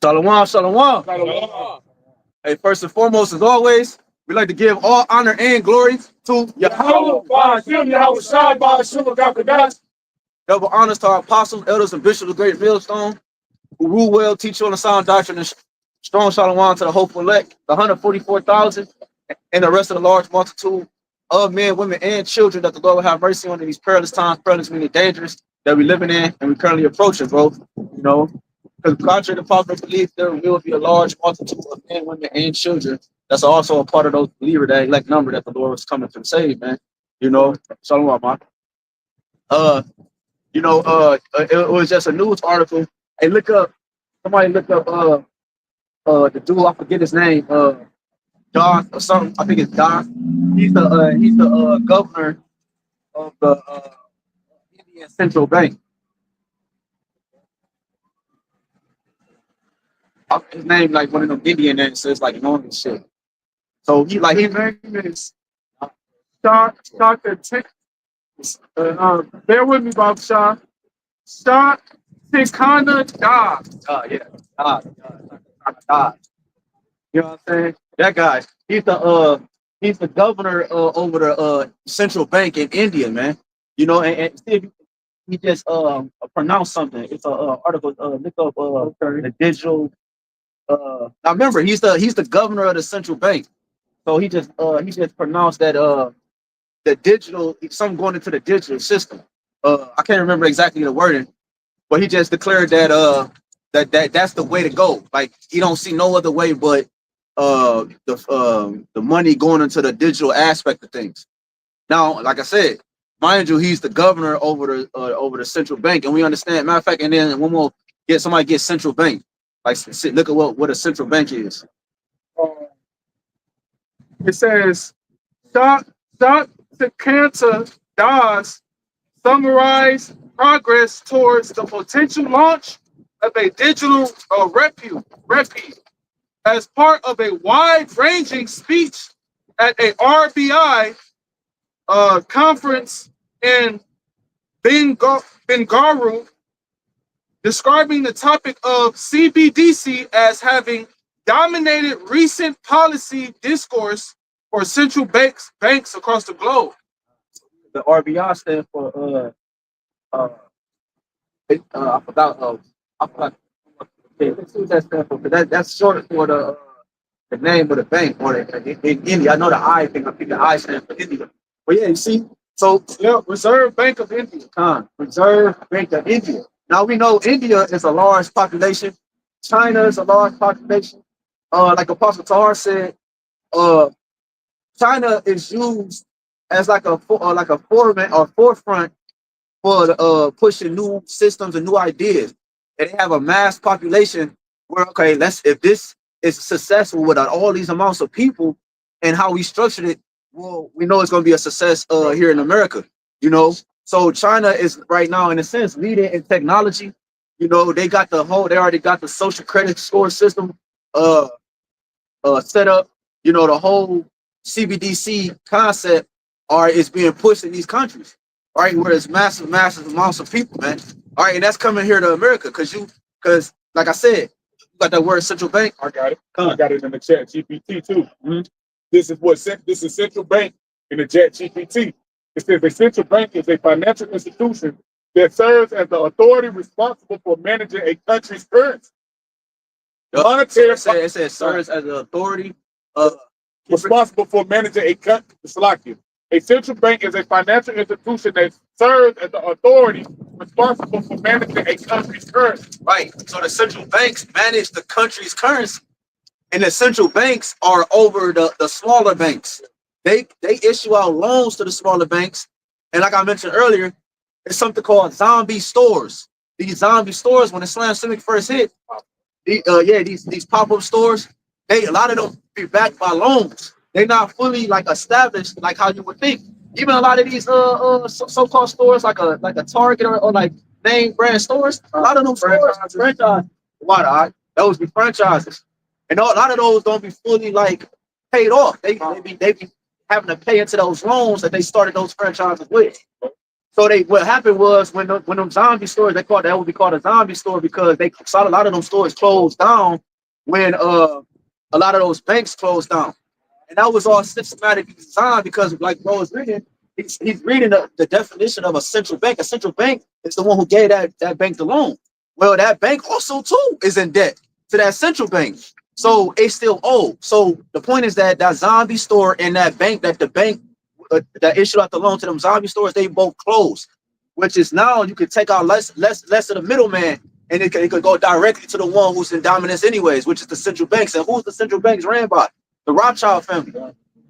Shalom, shalom. Hallelujah. Hey, first and foremost, as always, we like to give all honor and glory to Yahawah, BAHASHAM, YAHAWASHI, BAHASHAM, HAQADASH. double honors to our apostles, elders, and bishops of the great millstone, who rule well, teach on the sound doctrine, and strong shalom to the hopeful elect, the 144,000, and the rest of the large multitude of men, women, and children that the Lord will have mercy on in these perilous times, perilous meaning dangerous that we're living in and we currently approaching, bro. You know, because contrary to popular belief, there will be a large multitude of men, women, and children that's also a part of those believers, that elect number that the Lord was coming to save, man. You know, shalom, man. Uh, it was just a news article. Hey, somebody look up, the dude, I forget his name, Don or something. I think it's Don. He's the governor of the Indian Central Bank. His name like one of them Indian names, so it's like normal shit. So his name is Dr. bear with me, Bob Shaw. Shah Tikana Da. Yeah. Da. You know what I'm saying? That guy. He's the governor over the central bank in India, man. You know, and see if he just pronounced something. It's a article. Look up the digital. Now remember, he's the governor of the central bank. So he just pronounced that the digital, something going into the digital system. I can't remember exactly the wording, but he just declared that that's the way to go. Like he don't see no other way but the money going into the digital aspect of things. Now, like I said, mind you, he's the governor over the central bank, and we understand. Matter of fact, and then when we'll somebody get central bank, like look at what a central bank is. It says, Dr. Cantor Das summarize progress towards the potential launch of a digital repute as part of a wide-ranging speech at a RBI conference in Bengaluru, describing the topic of CBDC as having dominated recent policy discourse for central banks across the globe. The RBI stands for I forgot what that stands for, but that's short for the name of the bank or in India. I know the I thing. I think the I stands for India. But yeah, you see, so Yeah, Reserve Bank of India. Reserve Bank of India. Now we know India is a large population. China is a large population. Like Apostle Tahar said, uh, China is used as like a forefront for pushing new systems and new ideas. And they have a mass population where, okay, if this is successful with all these amounts of people and how we structured it, well, we know it's going to be a success here in America. You know, so China is right now, in a sense, leading in technology. You know, they already got the social credit score system set up. You know, the whole CBDC concept is being pushed in these countries. All right, where it's massive amounts of people, man. All right, and that's coming here to America because like I said, you got that word central bank. I got it. I got it in the chat GPT too. Mhm. This is central bank in the chat GPT. It says a central bank is a financial institution that serves as the authority responsible for managing a country's currency. Monetary. It says serves as the authority responsible for managing a country. A central bank is a financial institution that serves as the authority responsible for managing a country's currency. Right. So the central banks manage the country's currency, and the central banks are over the smaller banks. They issue out loans to the smaller banks, and like I mentioned earlier, it's something called zombie stores. These zombie stores, when the Slam Civic first hit, these pop-up stores, a lot of them be backed by loans. They're not fully like established like how you would think. Even a lot of these so-called stores like a Target or like name brand stores, a lot of them stores franchise. Why those be franchises, and a lot of those don't be fully like paid off. They be having to pay into those loans that they started those franchises with. So they what happened was when them zombie stores, they called that would be called a zombie store because they saw a lot of them stores closed down when a lot of those banks closed down. And that was all systematically designed because, like bro is reading, he's reading the definition of a central bank. A central bank is the one who gave that bank the loan. Well, that bank also too is in debt to that central bank. So they still owe. So the point is that that zombie store and that bank, that the bank that issued out the loan to them zombie stores, they both closed. Which is now you could take out less of the middleman, and it could go directly to the one who's in dominance anyways, which is the central banks. And who's the central banks ran by? The Rothschild family.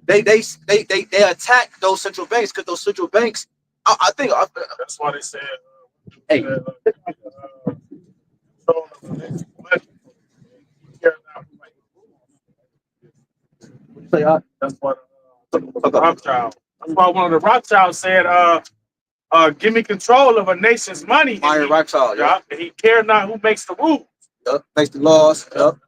They attack those central banks because those central banks. I think That's why they said. Hey. That's what the Rothschild. That's why one of the Rothschilds said, give me control of a nation's money. Myron Rothschild, yeah. And he cared not who makes the rules. Yep. Makes the laws. Yep.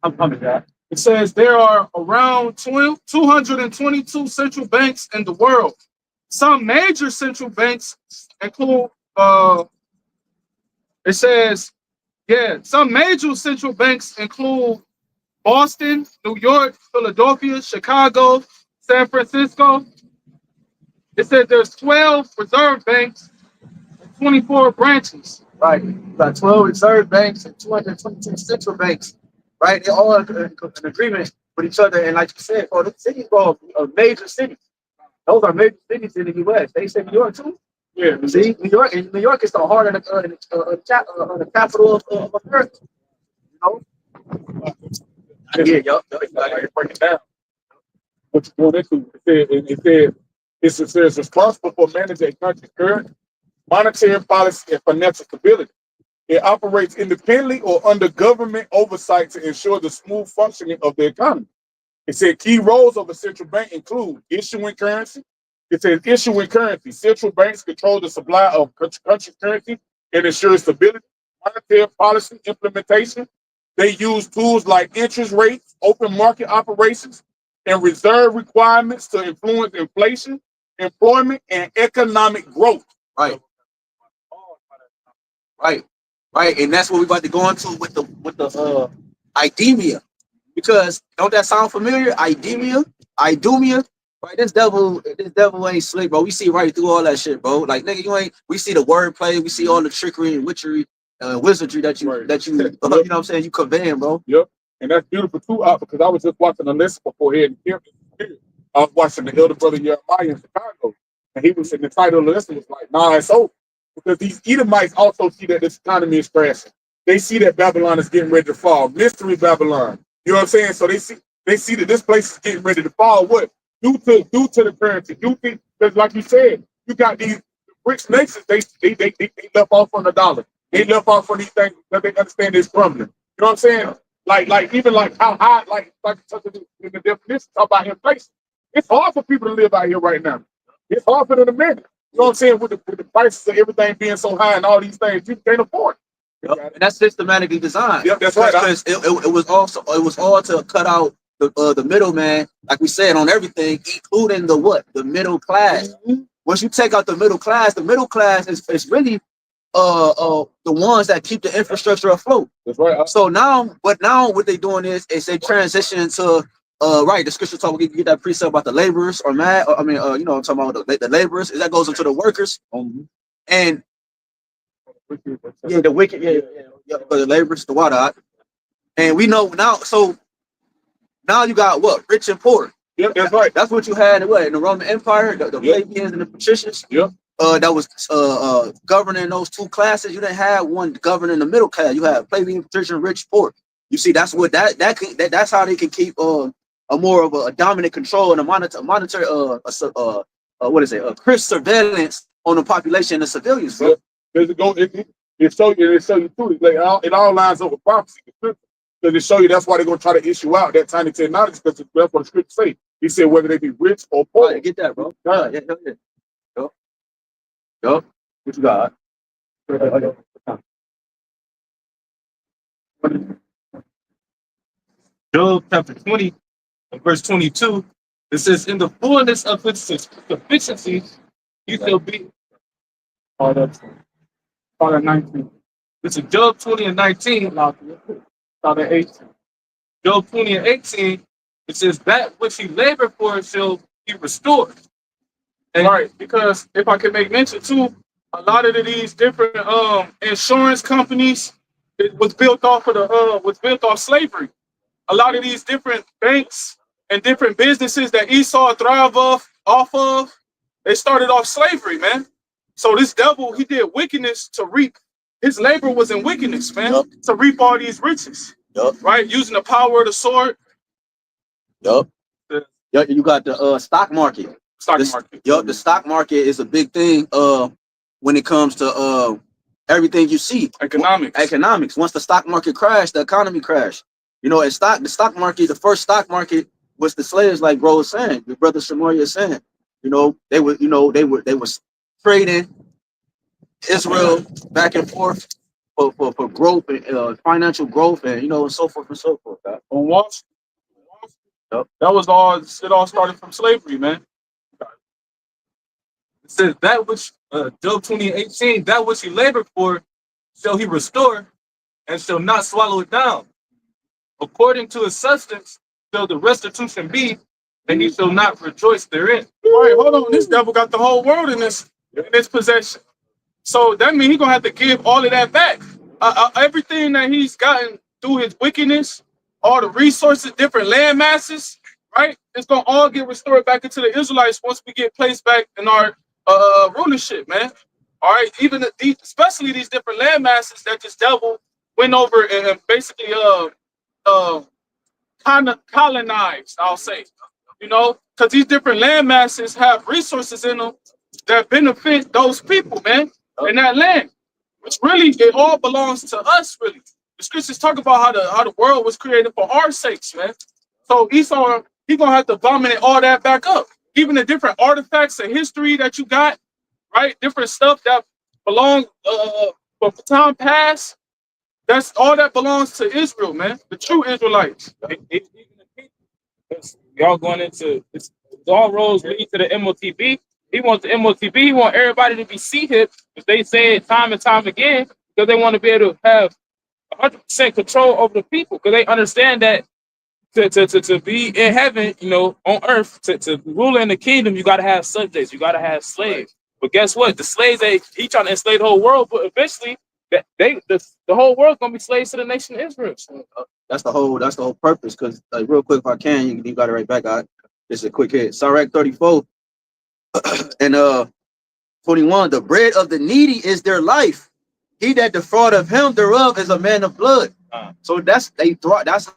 I'm coming back. It says there are around 222 central banks in the world. Some major central banks include, it says, yeah, some major central banks include Boston, New York, Philadelphia, Chicago, San Francisco. It says there's 12 reserve banks and 24 branches. Right. You got 12 reserve banks and 222 central banks. Right. They're all in agreement with each other. And like you said, the cities are major cities. Those are major cities in the U.S. They say New York too. Yeah. See, New York is the heart of the capital of America. You know. Yeah, Break it down. What you going into? It says responsible for managing a country's current monetary policy and financial stability. It operates independently or under government oversight to ensure the smooth functioning of the economy. It said key roles of a central bank include issuing currency. It says issuing currency. Central banks control the supply of country's currency and ensure stability. Monetary policy implementation. They use tools like interest rates, open market operations, and reserve requirements to influence inflation, employment, and economic growth. Right. Right. And that's what we're about to go into with the idemia. Because don't that sound familiar? Idemia. Right, this devil ain't slick, bro. We see right through all that shit, bro. Like nigga, we see the wordplay, we see all the trickery and witchery, wizardry that you you know what I'm saying, you conveying, bro. Yep. And that's beautiful too, because I was just watching a lesson before here in I was watching the elder brother Jeremiah in Chicago, and he was saying the title of the lesson was like, nah, it's over. Because these Edomites also see that this economy is crashing. They see that Babylon is getting ready to fall. Mystery Babylon. You know what I'm saying? So they see that this place is getting ready to fall. What? Due to the currency. Because like you said, you got these rich nations, they left off on the dollar. They left off on these things because they understand it's crumbling. You know what I'm saying? Like even like how high, like in the definition, talk about inflation. It's hard for people to live out here right now. It's hard for them to manage. You know what I'm saying? With the prices of everything being so high and all these things, you can't afford it. Yep. And that's systematically designed. Yep, that's right. Because it was all to cut out the middleman, like we said, on everything, including the middle class. Mm-hmm. Once you take out the middle class is really the ones that keep the infrastructure afloat. That's right. So now what they're doing is they transition to right, the scripture talk, we get that precept about the laborers or you know, I'm talking about the laborers, that goes into the workers. Mm-hmm. And the wicked, but the laborers, the water. And we know now, so now you got what? Rich and poor. Yep, that's right. That's what you had in the Roman Empire, the plebeians and the patricians. Yep. That was governing those two classes. You didn't have one governing the middle class. You have plebeian, patrician, rich, poor. You see, that's what that's how they can keep a more of a dominant control and a monetary Chris surveillance on the population and the civilians, bro. It show you too. It all lines up with prophecy. Because it show you that's why they're gonna try to issue out that tiny technology, because that's what the scripture say. He said whether they be rich or poor. Right, get that, bro. Yeah. Yup. What you got? Job chapter 20 and verse 22. It says, in the fullness of its sufficiency, you shall be Oh, that's part of 19. This is Job 20 and 19. Start at 18. Job 20 and 18, it says, that which he labored for shall be restored. And right, because if I can make mention too, a lot of these different insurance companies, it was built off of slavery. A lot of these different banks and different businesses that Esau thrive off of, they started off slavery, man. So this devil, he did wickedness to reap. His labor was in wickedness, man, Yup. to reap all these riches, Yup. right? Using the power of the sword. Yup. The Yeah, you got the stock market. stock market. Yup, the stock market is a big thing when it comes to everything you see. Economics. Once the stock market crashed, the economy crashed. You know, and the stock market, the first stock market was the slaves, like bro was saying, your brother Shamoria is saying. You know, they were trading Israel back and forth for growth and financial growth, and you know, and so forth and so forth. On Wall Street. Yep. That was all. It all started from slavery, man. It says that which Job 20:18, that which he labored for, shall he restore, and shall not swallow it down. According to his substance shall the restitution be, and he shall not rejoice therein. All right, hold on. This devil got the whole world in his possession. So that means he's gonna have to give all of that back. Everything that he's gotten through his wickedness, all the resources, different land masses, right? It's gonna all get restored back into the Israelites once we get placed back in our rulership, man. All right, even especially these different land masses that this devil went over and basically kind of colonized, I'll say, you know, because these different land masses have resources in them that benefit those people, man, in that land. Which really, it all belongs to us, really. The scriptures talk about how the world was created for our sakes, man. So Esau, he gonna have to vomit all that back up. Even the different artifacts of history that you got, right? Different stuff that belong from time past. That's all that belongs to Israel, man. The true Israelites. Even the people. Y'all going into it's all roads lead to the MOTB. He wants the MOTB. He want everybody to be C-hip, because they say it time and time again, because they want to be able to have 100% control over the people, because they understand that to be in heaven, you know, on earth, to rule in the kingdom, you got to have subjects, you got to have slaves. But guess what? The slaves, he trying to enslave the whole world, but eventually that the whole world's gonna be slaves to the nation of Israel. That's the whole purpose. Because real quick, if I can, you got it right back. This is a quick hit. Sirach 34 and 21. The bread of the needy is their life. He that defraudeth him thereof is a man of blood. So that's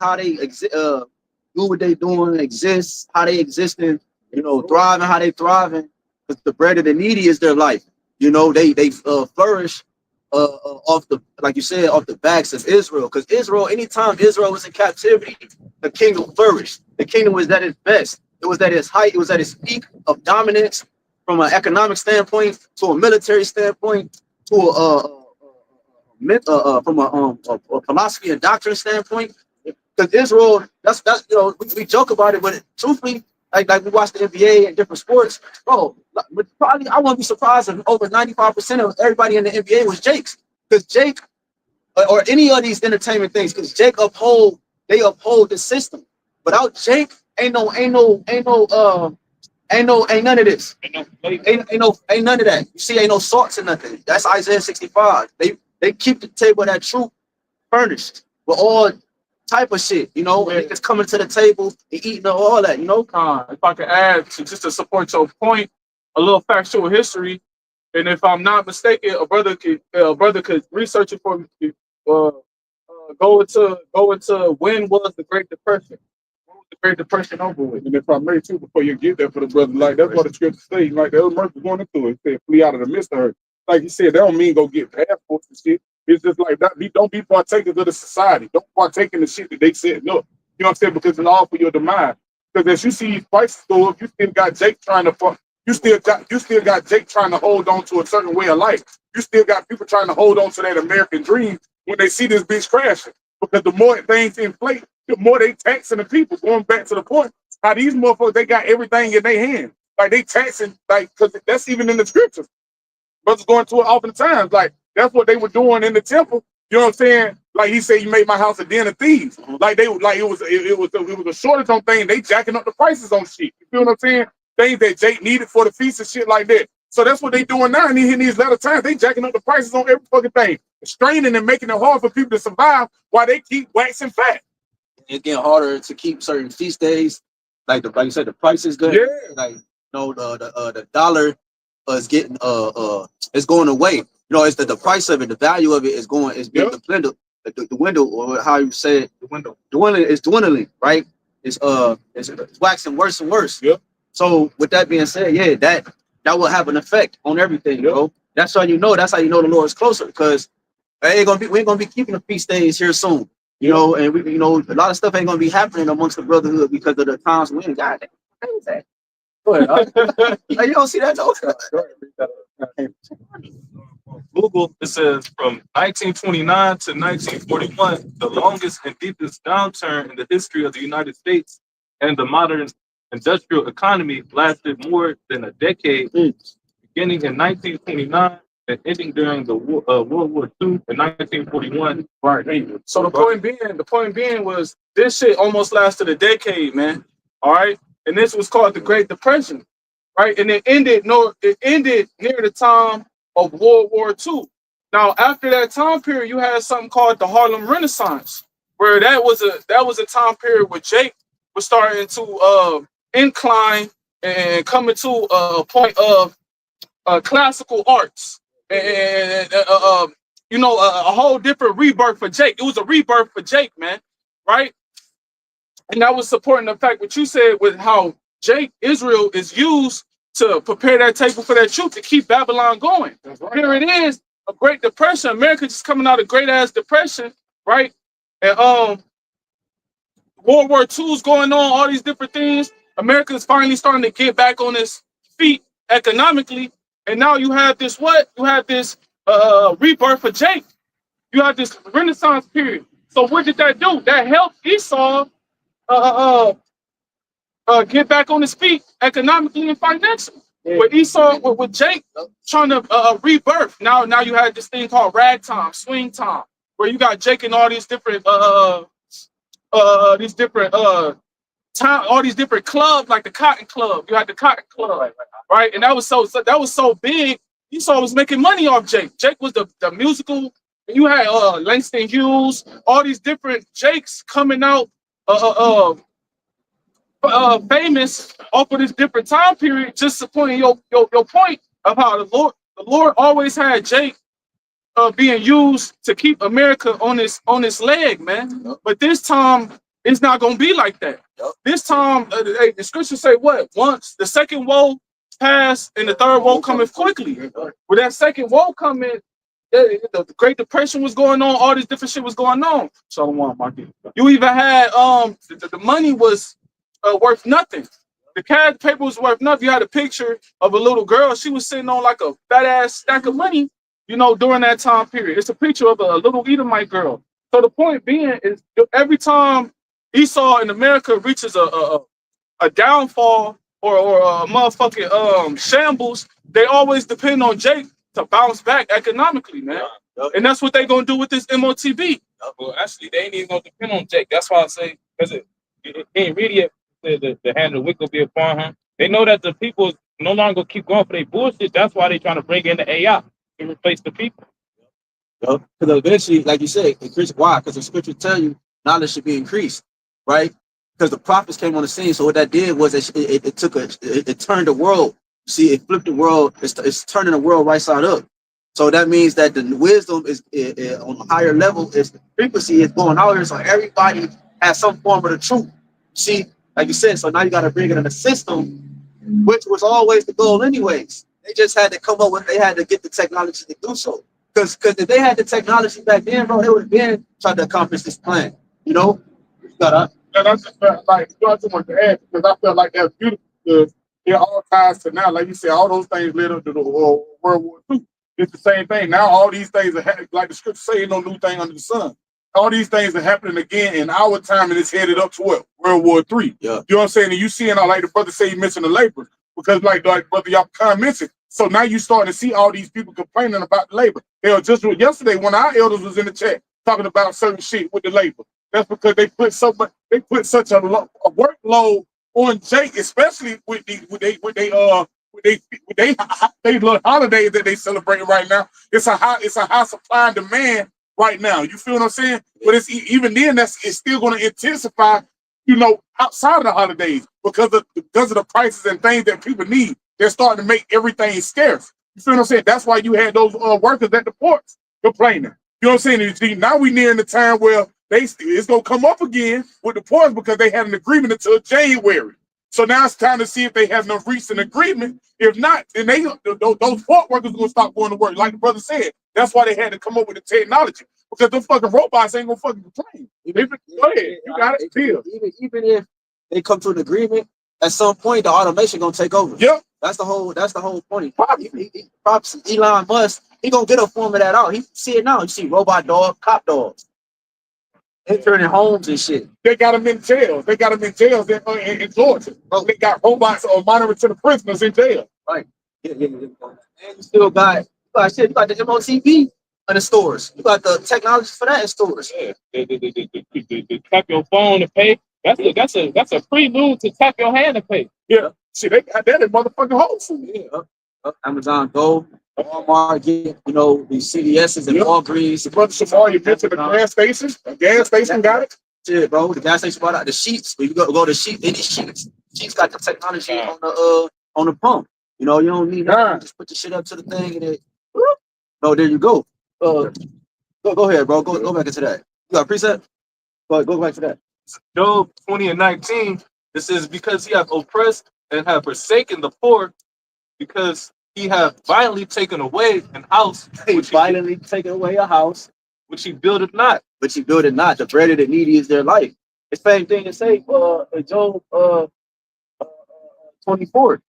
how they do what they doing, exist, how they existing, you know, thriving, how they thriving. Because the bread of the needy is their life. You know, they flourish off the, like you said, off the backs of Israel. Because Israel, anytime Israel was in captivity, the kingdom flourished. The kingdom was at its best. It was at its height. It was at its peak of dominance from an economic standpoint, to a military standpoint, to from a philosophy and doctrine standpoint. Because Israel, that's you know, we joke about it, but truthfully, like we watch the NBA and different sports, bro. Probably I wouldn't be surprised if over 95% of everybody in the NBA was Jake's, because Jake or any of these entertainment things, because Jake uphold the system. Without Jake, ain't none of this. Ain't none of that. You see, ain't no salts or nothing. That's Isaiah 65. They keep the table of that truth furnished with all type of shit, you know, and niggas coming to the table and eating all that, you know. If I could add just to support your point, a little factual history, and if I'm not mistaken, a brother could research it for me. Go into when was the Great Depression? When was the Great Depression over with? And if I may too, before you get there for the brother, like that's what the scripture says, like the Mercy going into it, said flee out of the midst of her. Like you said, that don't mean go get passports and shit. It's just like that. Don't be partakers of the society. Don't partake in the shit that they said no. You know what I'm saying? Because it's all for your demise. Because as you see these prices go up, you still got Jake trying to you still got Jake trying to hold on to a certain way of life. You still got people trying to hold on to that American dream when they see this bitch crashing. Because the more things inflate, the more they taxing the people. Going back to the point, how these motherfuckers, they got everything in their hand. Like they taxing, like, because that's even in the scriptures. Brothers going to it often times. Like, that's what they were doing in the temple. You know what I'm saying? Like he said, you made my house a den of thieves. Like they like it was a shortage on things. They jacking up the prices on shit. You feel what I'm saying? Things that Jake needed for the feast and shit like that. So that's what they doing now. And in these latter times, they jacking up the prices on every fucking thing, straining and making it hard for people to survive while they keep waxing fat. It's getting harder to keep certain feast days. Like you said, the price is good. Yeah. Like the dollar is getting it's going away. You know, it's the price of it, the value of it is going, it's being the window, or how you say it, dwindling is dwindling, right? It's waxing worse and worse. Yep. So with that being said, yeah, that will have an effect on everything, bro. That's how you know. That's how you know the Lord is closer, because we ain't gonna be keeping the feast days here soon. You know, and we, you know, a lot of stuff ain't gonna be happening amongst the brotherhood because of the times we ain't got that. Go ahead. Like, you don't see that though. Google, it says from 1929 to 1941, the longest and deepest downturn in the history of the United States and the modern industrial economy lasted more than a decade, beginning in 1929 and ending during the World War II in 1941. Right. So the point being was this shit almost lasted a decade, man. All right. And this was called the Great Depression. Right. And it ended near the time of World War II. Now, after that time period, you had something called the Harlem Renaissance, where that was a time period where Jake was starting to incline and coming to a point of classical arts, and you know, a whole different rebirth for Jake. It was a rebirth for Jake, man, right? And that was supporting the fact what you said with how Jake, Israel, is used to prepare that table for that truth to keep Babylon going. Right. Here it is, a Great Depression. America just coming out of great ass depression, right? And World War II is going on, all these different things. America is finally starting to get back on its feet economically. And now you have this You have this rebirth for Jake. You have this Renaissance period. So what did that do? That helped Esau get back on his feet economically and financially. Yeah. With Esau, with Jake trying to rebirth. Now you had this thing called ragtime, swing time, where you got Jake and all these different all these different clubs, like the Cotton Club. You had the Cotton Club, right? And that was so big. Esau was making money off Jake. Jake was the musical. And you had Langston Hughes, all these different Jakes coming out famous off of this different time period, just supporting your point of how the Lord always had Jake being used to keep America on its leg, man. Yep. But this time it's not gonna be like that. Yep. This time, the scriptures say what? Once the second woe passed and the third woe coming quickly. With that second woe coming, the Great Depression was going on. All this different shit was going on. Shalom, Marky. You even had the money was worth nothing. The cash paper was worth nothing. You had a picture of a little girl. She was sitting on like a fat ass stack of money, you know, during that time period. It's a picture of a little Edomite girl. So the point being is, every time Esau in America reaches a downfall or a motherfucking shambles, they always depend on Jake to bounce back economically, man. And that's what they gonna do with this MOTB. Well, actually, they ain't even gonna depend on Jake. That's why I say, because it ain't really the hand of the wicked will be upon him. They know that the people no longer keep going for their bullshit. That's why they trying to bring in the AI to replace the people. Because eventually, like you said, why? Because the scripture tell you knowledge should be increased, right? Because the prophets came on the scene. So what that did was it turned the world. See, it flipped the world. It's turning the world right side up. So that means that the wisdom is on a higher level. Is the frequency is going out here. So everybody has some form of the truth. See, like you said, so now you got to bring it in a system, which was always the goal anyways. They just had to come up with, they had to get the technology to do so. Because if they had the technology back then, bro, they would have been trying to accomplish this plan. You know? And I just felt like, you know, I just want to add, because I felt like that's beautiful, because it all ties to now, like you said, all those things led up to the World War II. It's the same thing. Now all these things are happening, like the scripture say, no new thing under the sun. All these things are happening again in our time, and it's headed up to what? World War III. Yeah. You know what I'm saying? And you seeing, like the brother say, he mentioned the labor, because like Brother Yahawashi mentioned, So now you starting to see all these people complaining about the labor. They were just yesterday when our elders was in the chat talking about certain shit with the labor. That's because they put so much, they put such a workload on Jake, especially with they little holidays that they celebrating right now. It's a high supply and demand right now. You feel what I'm saying? But it's even then it's still going to intensify, you know, outside of the holidays because of the prices and things that people need. They're starting to make everything scarce. You feel what I'm saying? That's why you had those workers at the ports complaining. You know what I'm saying? Now we nearing the time where it's gonna come up again with the ports because they had an agreement until January. So now it's time to see if they have enough reached an agreement. If not, then those port workers are gonna stop going to work. Like the brother said, that's why they had to come up with the technology because the fucking robots ain't gonna fucking complain. Go ahead, you got it. Even if they come to an agreement, at some point the automation gonna take over. Yep. That's the whole point. Probably Elon Musk, he gonna get a form of that out. He see it now. You see robot dog, cop dogs. Entering homes and shit. They got them in jails. They got them in jails in Georgia. They got robots monitoring to the prisoners in jail. Right. Yeah. And you still got shit. You got the MOTV in the stores. You got the technology for that in stores. Yeah. They tap your phone to pay. That's a prelude to tap your hand to pay. Yeah. See, they got that in motherfucking Whole Foods. Yeah. Amazon Go, Walmart, you know, the CVS's and Walgreens. Brother Shamar, you been to the gas station? The gas station got it? Shit, bro. The gas station brought out the sheets. When you go to sheets, any sheets. Sheets got the technology on the pump. You know, you don't need nothing. Just put the shit up to the thing and it. No, there you go. Go ahead, bro. Go back into that. You got a preset? Go back to that. Job 20:19. This is because he hath oppressed and have forsaken the poor, because he hath violently taken away an house. Violently taken away a house, which he buildeth not. But he build it not. The bread of the needy is their life. The same thing to say in Job 24.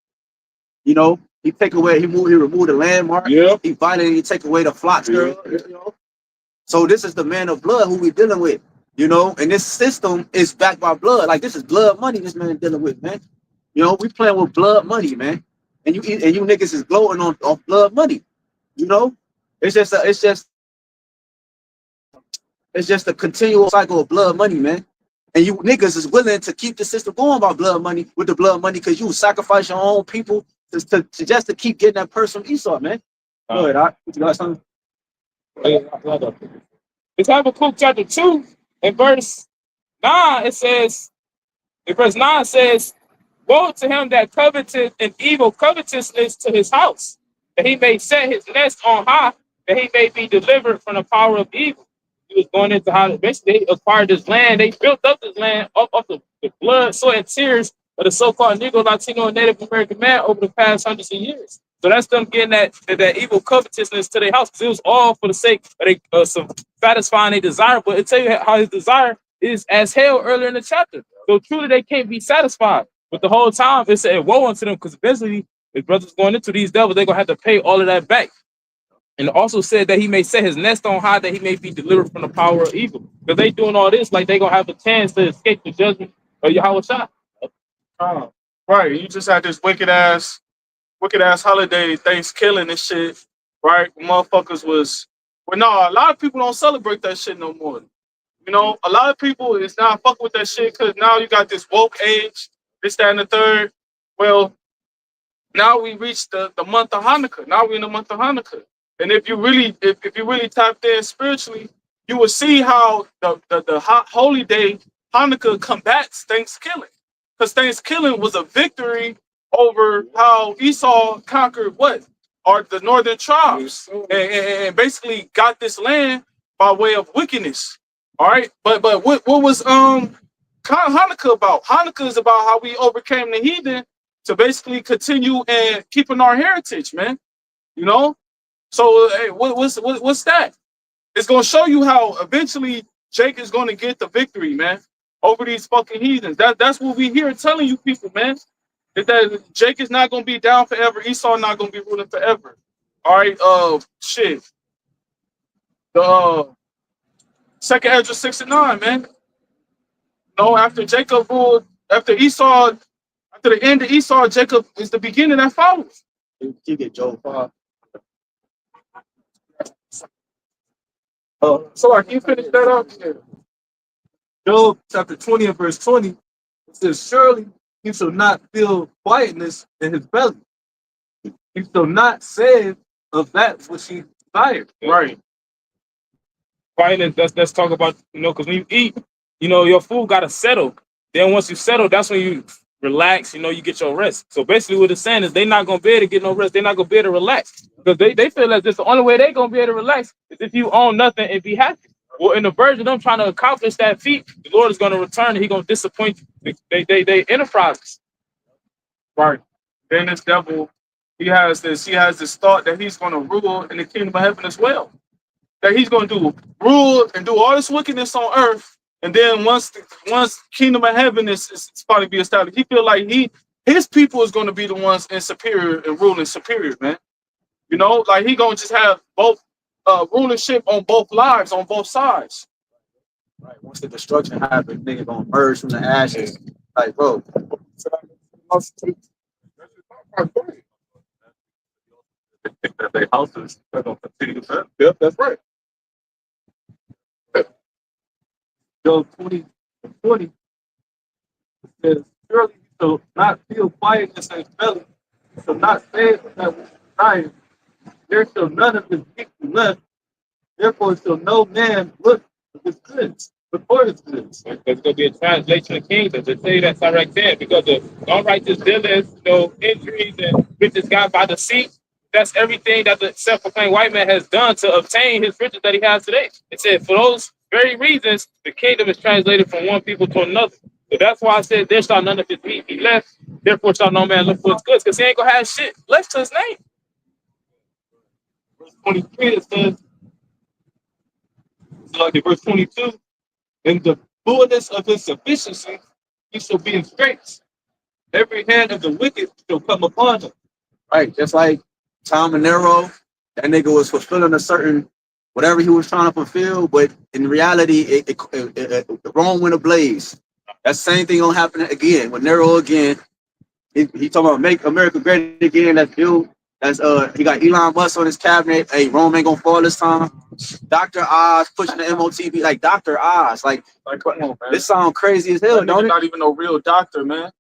You know, he removed the landmark. Yeah. He violently take away the flocks. You know? So this is the man of blood who we dealing with. You know, and this system is backed by blood. Like this is blood money this man dealing with, man. You know, we playing with blood money, man. And you niggas is gloating on blood money. You know, it's just a continual cycle of blood money, man. And you niggas is willing to keep the system going by blood money with the blood money because you sacrifice your own people just to keep getting that purse from Esau, man. Go ahead, you got something? It's Habakkuk chapter 2 and verse 9. It says, in verse 9 says, woe to him that coveteth an evil covetousness to his house, that he may set his nest on high, that he may be delivered from the power of evil. He was going into how basically they acquired this land. They built up this land off the blood, sweat, and tears of the so-called Negro, Latino, and Native American man over the past hundreds of years. So that's them getting that evil covetousness to their house, because it was all for the sake of they satisfying their desire. But it tell you how his desire is as hell earlier in the chapter. So truly they can't be satisfied. But the whole time it said woe unto them, because eventually his brothers going into these devils, they're gonna have to pay all of that back. And it also said that he may set his nest on high, that he may be delivered from the power of evil. Because they doing all this like they gonna have a chance to escape the judgment of YAHWASHI. Right. You just had this wicked ass holiday, Thanksgiving and shit, right? Motherfuckers was a lot of people don't celebrate that shit no more. You know, a lot of people is not fucking with that shit because now you got this woke age, this, that, and the third. Well, now we reached the month of Hanukkah. Now we're in the month of Hanukkah. And if you really tapped in spiritually, you will see how the holy day Hanukkah combats Thanksgiving. Because Thanksgiving was a victory over how Esau conquered what? Are the northern tribes and basically got this land by way of wickedness. All right. But what was Hanukkah about? Hanukkah is about how we overcame the heathen to basically continue and keeping our heritage, man. You know? So hey, what's that? It's gonna show you how eventually Jake is gonna get the victory, man, over these fucking heathens. That's what we here telling you people, man. Is that Jake is not gonna be down forever, Esau not gonna be ruling forever. All right, shit. The second Ezra 6 and 9, man. No, after Jacob ruled, after the end of Esau, Jacob is the beginning that follows. You get Job 5. So like, can you finish that up? Yeah. Job chapter 20 and verse 20, it says, surely he shall not feel quietness in his belly. He shall not say of that which he desired. Right. Quietness, let's talk about, because when you eat, your food got to settle. Then once you settle, that's when you relax, you get your rest. So basically what it's saying is they're not going to be able to get no rest. They're not going to be able to relax because they feel like this the only way they're going to be able to relax is if you own nothing and be happy. Well, in the version of them trying to accomplish that feat, the Lord is going to return and he's going to disappoint they enterprises. Right. Then this devil, he has this thought that he's going to rule in the kingdom of heaven as well. That he's going to rule and do all this wickedness on earth. And then once kingdom of heaven is probably be established, he feel like his people is going to be the ones in superior and ruling superior, man. Like he going to just have both rulership on both lives, on both sides. Right. Once the destruction happens, nigga gonna merge from the ashes. Like, bro. That their houses are going to continue to burn. Yep, that's right. Job 20 and 20 says, surely he shall not feel quietness in his belly. He shall not say that which he desires. There shall none of his people be left. Therefore shall no man look at his goods before his goods. There's going to be a translation of kingdoms. They say that's not right there because the unrighteous dealers, injuries and riches got by deceit. That's everything that the self-proclaimed white man has done to obtain his riches that he has today. It said for those very reasons, the kingdom is translated from one people to another. So that's why I said there shall none of his meat be left. Therefore shall no man look for his goods because he ain't going to have shit left to his name. Verse 23 it says, like in verse 22, in the fullness of his sufficiency, he shall be in straits. Every hand of the wicked shall come upon him. Right. Just like Tom and Nero, that nigga was fulfilling a certain whatever he was trying to fulfill, but in reality, Rome went ablaze. That same thing gonna happen again with Nero again. He talking about make America great again. That's built. That's he got Elon Musk on his cabinet. Hey, Rome ain't gonna fall this time. Dr. Oz pushing the MOTB like Dr. Oz. Like Come on, man. this sound crazy as hell, That don't nigga it? not even no real doctor, man.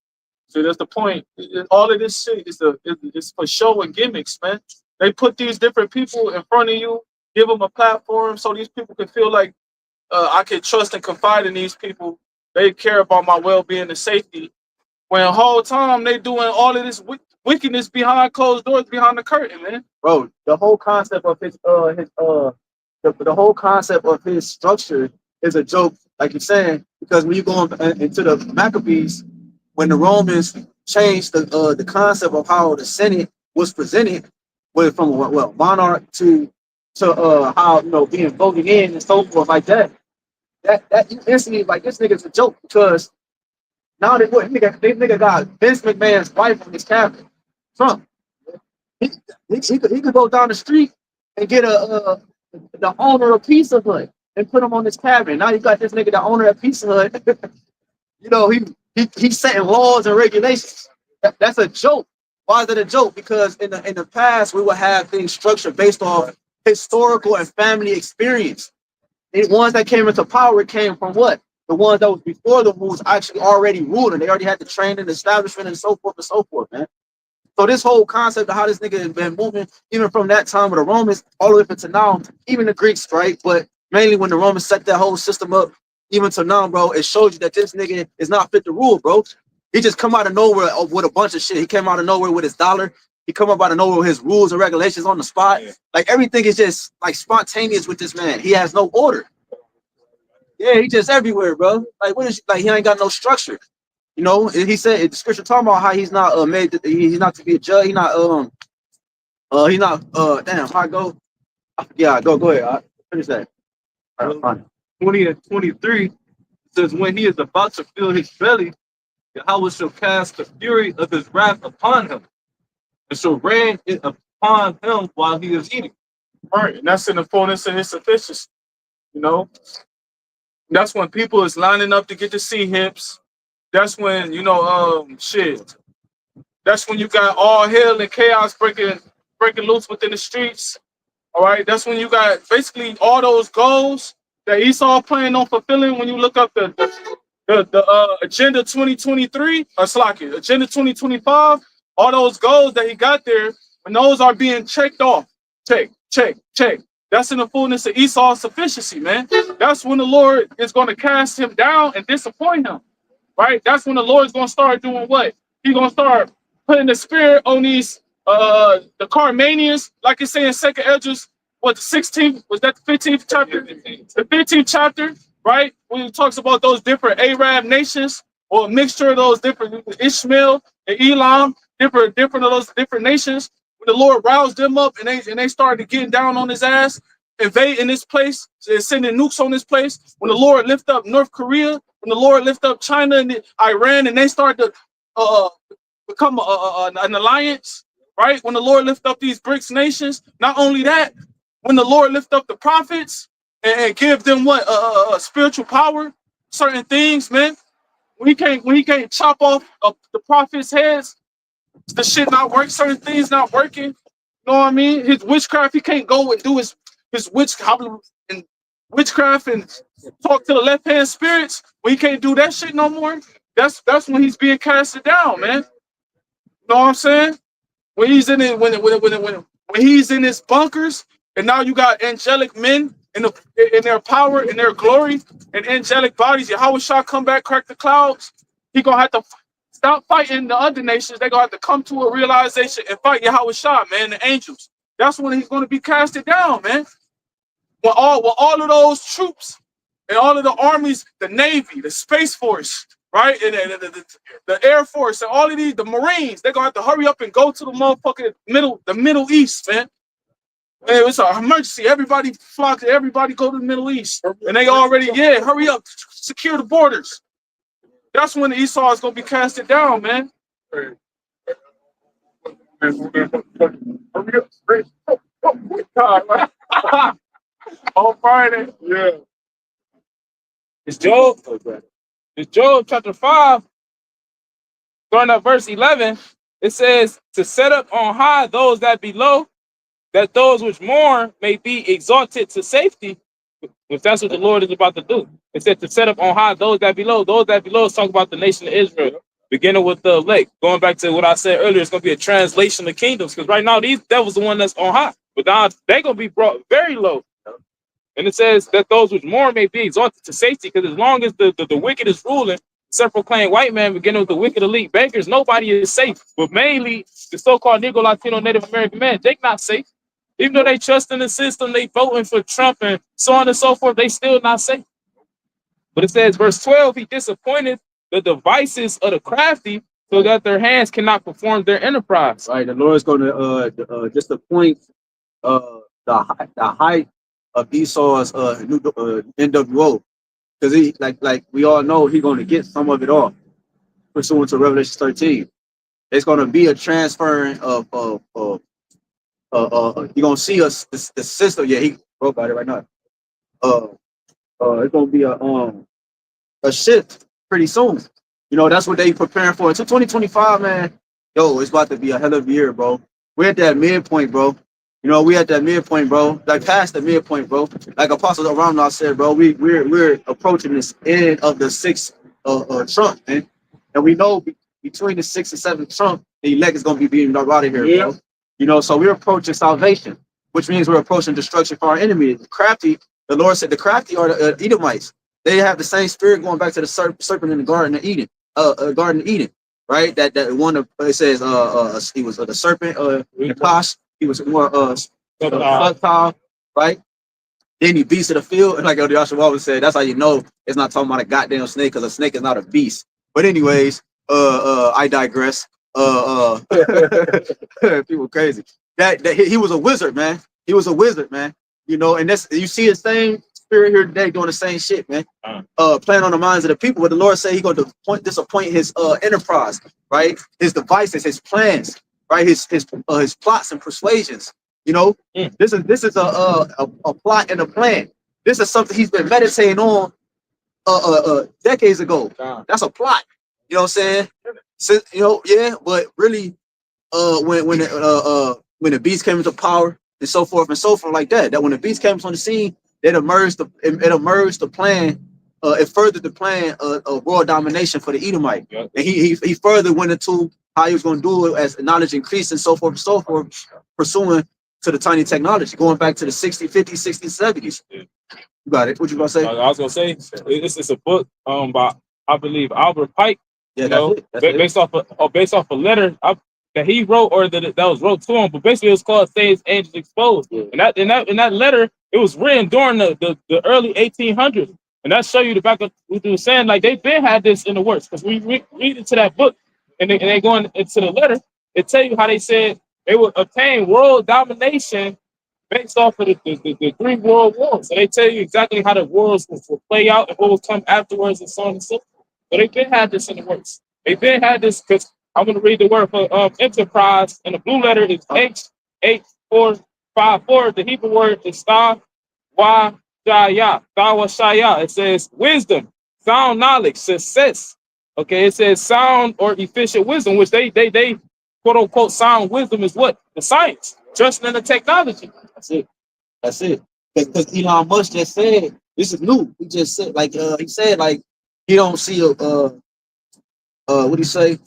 See, that's the point. All of this shit is for show and gimmicks, man. They put these different people in front of you, give them a platform so these people can feel like I can trust and confide in these people. They care about my well-being and safety. When the whole time they doing all of this wickedness behind closed doors, behind the curtain, man. Bro, the whole concept of the whole concept of his structure is a joke, like you're saying, because when you go into the Maccabees, when the Romans changed the concept of how the Senate was presented, went from monarch to how being voted in and so forth like that. That you instantly like this nigga's a joke because now they nigga got Vince McMahon's wife on his cabinet. Trump. He could go down the street and get the owner of Pizza Hut and put him on his cabinet. Now you got this nigga, the owner of Pizza Hut. He's setting laws and regulations. That's a joke. Why is it a joke? Because in the past we would have things structured based off historical and family experience. The ones that came into power came from what? The ones that was before the rules actually already ruled, and they already had the training, establishment, and so forth, man. So this whole concept of how this nigga has been moving, even from that time with the Romans, all the way up to now, even the Greeks, right? But mainly when the Romans set that whole system up, even to now, bro, it shows you that this nigga is not fit to rule, bro. He just come out of nowhere with a bunch of shit. He came out of nowhere with his dollar. He come up out of nowhere with his rules and regulations on the spot. Like everything is just like spontaneous with this man. He has no order. Yeah, he just everywhere, bro. Like what is like he ain't got no structure. He said the scripture talking about how he's not made. He's not to be a judge. He's not damn. How I go? Yeah, go ahead. I finish that. All right, fine. 20 and 23 says, when he is about to fill his belly, Yahweh shall cast the fury of his wrath upon him, and shall rain it upon him while he is eating. Right, and that's in the fullness of his sufficiency. That's when people is lining up to get to see hips. That's when shit. That's when you got all hell and chaos breaking loose within the streets. All right, that's when you got basically all those goals that Esau planned on fulfilling. When you look up the Agenda 2023, or Slocky, Agenda 2025, all those goals that he got there, when those are being checked off, check. That's in the fullness of Esau's sufficiency, man. That's when the Lord is going to cast him down and disappoint him, right? That's when the Lord's going to start doing what? He's going to start putting the spirit on these the Carmanians, like it's saying Second Esdras, what, the 16th, was that the 15th chapter? The 15th chapter, right? When it talks about those different Arab nations, or a mixture of those different Ishmael and Elam, different of those different nations. When the Lord roused them up and they started getting down on his ass, invading this place, sending nukes on this place. When the Lord lift up North Korea, when the Lord lift up China and Iran, and they start to become an alliance, right? When the Lord lift up these BRICS nations, not only that, when the Lord lift up the prophets and give them what spiritual power, certain things, man. When he can't chop off the prophets' heads, the shit not work. Certain things not working. You know what I mean? His witchcraft, he can't go and do his witchcraft and talk to the left hand spirits. When he can't do that shit no more, that's when he's being casted down, man. You know what I'm saying? When he's in it, when he's in his bunkers, and now you got angelic men in their power, in their glory, and angelic bodies. YAHWASHI come back, crack the clouds. He gonna have to stop fighting the other nations. They're gonna have to come to a realization and fight YAHWASHI, man, the angels. That's when he's gonna be casted down, man. When all of those troops and all of the armies, the Navy, the Space Force, right, and the Air Force, and all of these, the Marines, they're gonna have to hurry up and go to the motherfucking Middle East, man. Man, it's an emergency. Everybody flock, everybody go to the Middle East. And they already, hurry up, secure the borders. That's when Esau is gonna be casted down, man. On Friday. Yeah. It's Job chapter 5, starting at verse 11. It says, to set up on high those that be low, that those which mourn may be exalted to safety. If that's what the Lord is about to do. It said to set up on high those that be low. Those that be low is talking about the nation of Israel, beginning with the elect. Going back to what I said earlier, it's going to be a translation of kingdoms, because right now these devils the one that's on high, but now they're going to be brought very low. And it says that those which mourn may be exalted to safety, because as long as the wicked is ruling, several claim white man, beginning with the wicked elite bankers, nobody is safe. But mainly the so-called Negro, Latino, Native American man, they're not safe. Even though they trust in the system, they voting for Trump and so on and so forth, they still not safe. But it says, verse 12, he disappointed the devices of the crafty, so that their hands cannot perform their enterprise. Right, the Lord's going to disappoint the height of Esau's NWO, because he like we all know he's going to get some of it off, pursuant to Revelation 13. It's going to be a transferring of you're gonna see us the system. Yeah, he wrote about it right now. It's gonna be a shift pretty soon. You know, that's what they preparing for. Until 2025, man. Yo, it's about to be a hell of a year, bro. We're at that midpoint, bro. You know, we at that midpoint, bro. Like past the midpoint, bro. Like Apostle Aramna said, bro. We're approaching this end of the sixth Trump, man. And we know between the 6th and 7th Trump, the elect is gonna be being out of here, bro. You know, so we're approaching salvation, which means we're approaching destruction for our enemy. The crafty, the Lord said, the crafty are the Edomites. They have the same spirit going back to the serpent in the Garden of Eden, right? That one of it says, he was the serpent, Nakash. He was more reptile, right? Then he beast of the field, and like Elder Joshua always said, that's how you know it's not talking about a goddamn snake, because a snake is not a beast. But anyways, I digress. People crazy. That he was a wizard, man. He was a wizard, man. You know, and that's, you see the same spirit here today doing the same shit, man. Playing on the minds of the people. But the Lord said He's going to disappoint His enterprise, right? His devices, His plans, right? His plots and persuasions. You know, this is a plot and a plan. This is something He's been meditating on decades ago. That's a plot. You know what I'm saying? Yeah, but really, when the beast came into power and so forth like that, that when the beast came on the scene, it emerged the plan, it furthered the plan of world domination for the Edomite. Yeah. And he further went into how he was going to do it as knowledge increased and so forth, pursuing to the tiny technology, going back to the 60s, 50s, 60s, 70s. Yeah. You got it. What you gonna say? I was gonna say it's a book by, I believe, Albert Pike. Yeah, You that's know, it. That's it. based off a letter that he wrote, or that was wrote to him. But basically, it was called "Saints, Angels Exposed." Yeah. And in that letter, it was written during the early 1800s. And that show you the back of what they were saying. Like, they've been had this in the works, because we read into that book, and they going into the letter. It tell you how they said they would obtain world domination based off of the three world wars. So they tell you exactly how the wars will play out and what will come afterwards, and so on and so forth. But they've been had this in the works. They've been had this, because I'm going to read the word for enterprise, and the blue letter is H8454. The Hebrew word is Star YAHWAH. It says wisdom, sound knowledge, success. Okay, it says sound or efficient wisdom, which they quote unquote sound wisdom is what? The science, trusting in the technology. That's it. Because Elon Musk just said, this is new. He just said, like, he said, like, he don't see what do you say?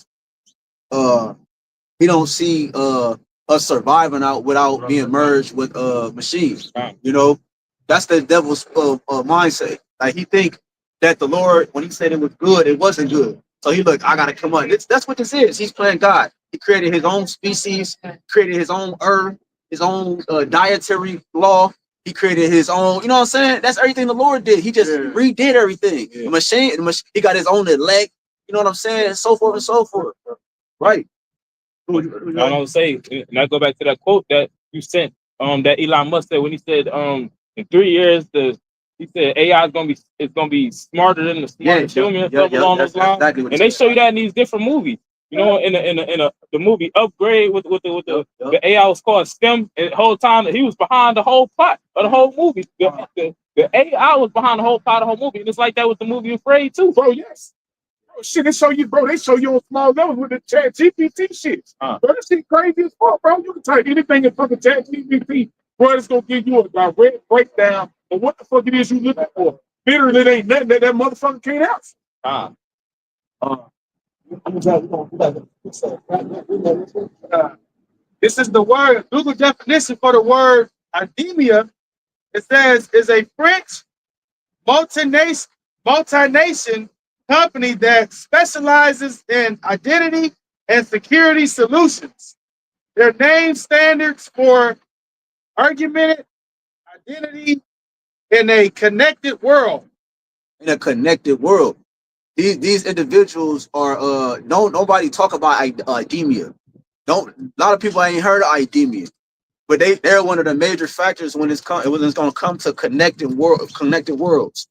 He don't see us surviving out without being merged with machines. You know, that's the devil's mindset. Like, he think that the Lord, when he said it was good, it wasn't good. So he look, I gotta come on. That's what this is. He's playing God. He created his own species, created his own earth, his own dietary law. He created his own, you know what I'm saying? That's everything the Lord did. He just redid everything. The machine, he got his own elect, you know what I'm saying? And so forth and so forth. Right. I don't say, and I go back to that quote that you sent, that Elon Musk said when he said, in 3 years, he said AI is gonna be smarter than the smartest human, something along those lines. Exactly, and they show you that in these different movies. You know, in the movie Upgrade with the AI was called STEM, and the whole time that he was behind the whole plot of the whole movie. The AI was behind the whole plot of the whole movie, and it's like that with the movie Afraid too, Bro, yes. Bro, shit, they show you, bro. They show you on small levels with the chat GPT shit. Bro, this shit crazy as fuck, bro. You can type anything in fucking chat GPT. Bro, it's gonna give you a direct breakdown of what the fuck it is you looking for. Literally, it ain't nothing that motherfucker can't answer. This is the word, Google definition for the word academia. It says is a French multinational company that specializes in identity and security solutions. Their name standards for augmented identity in a connected world. In a connected world. These individuals are nobody talk about academia. A lot of people ain't heard of academia, but they're one of the major factors when it's going to come to connected worlds.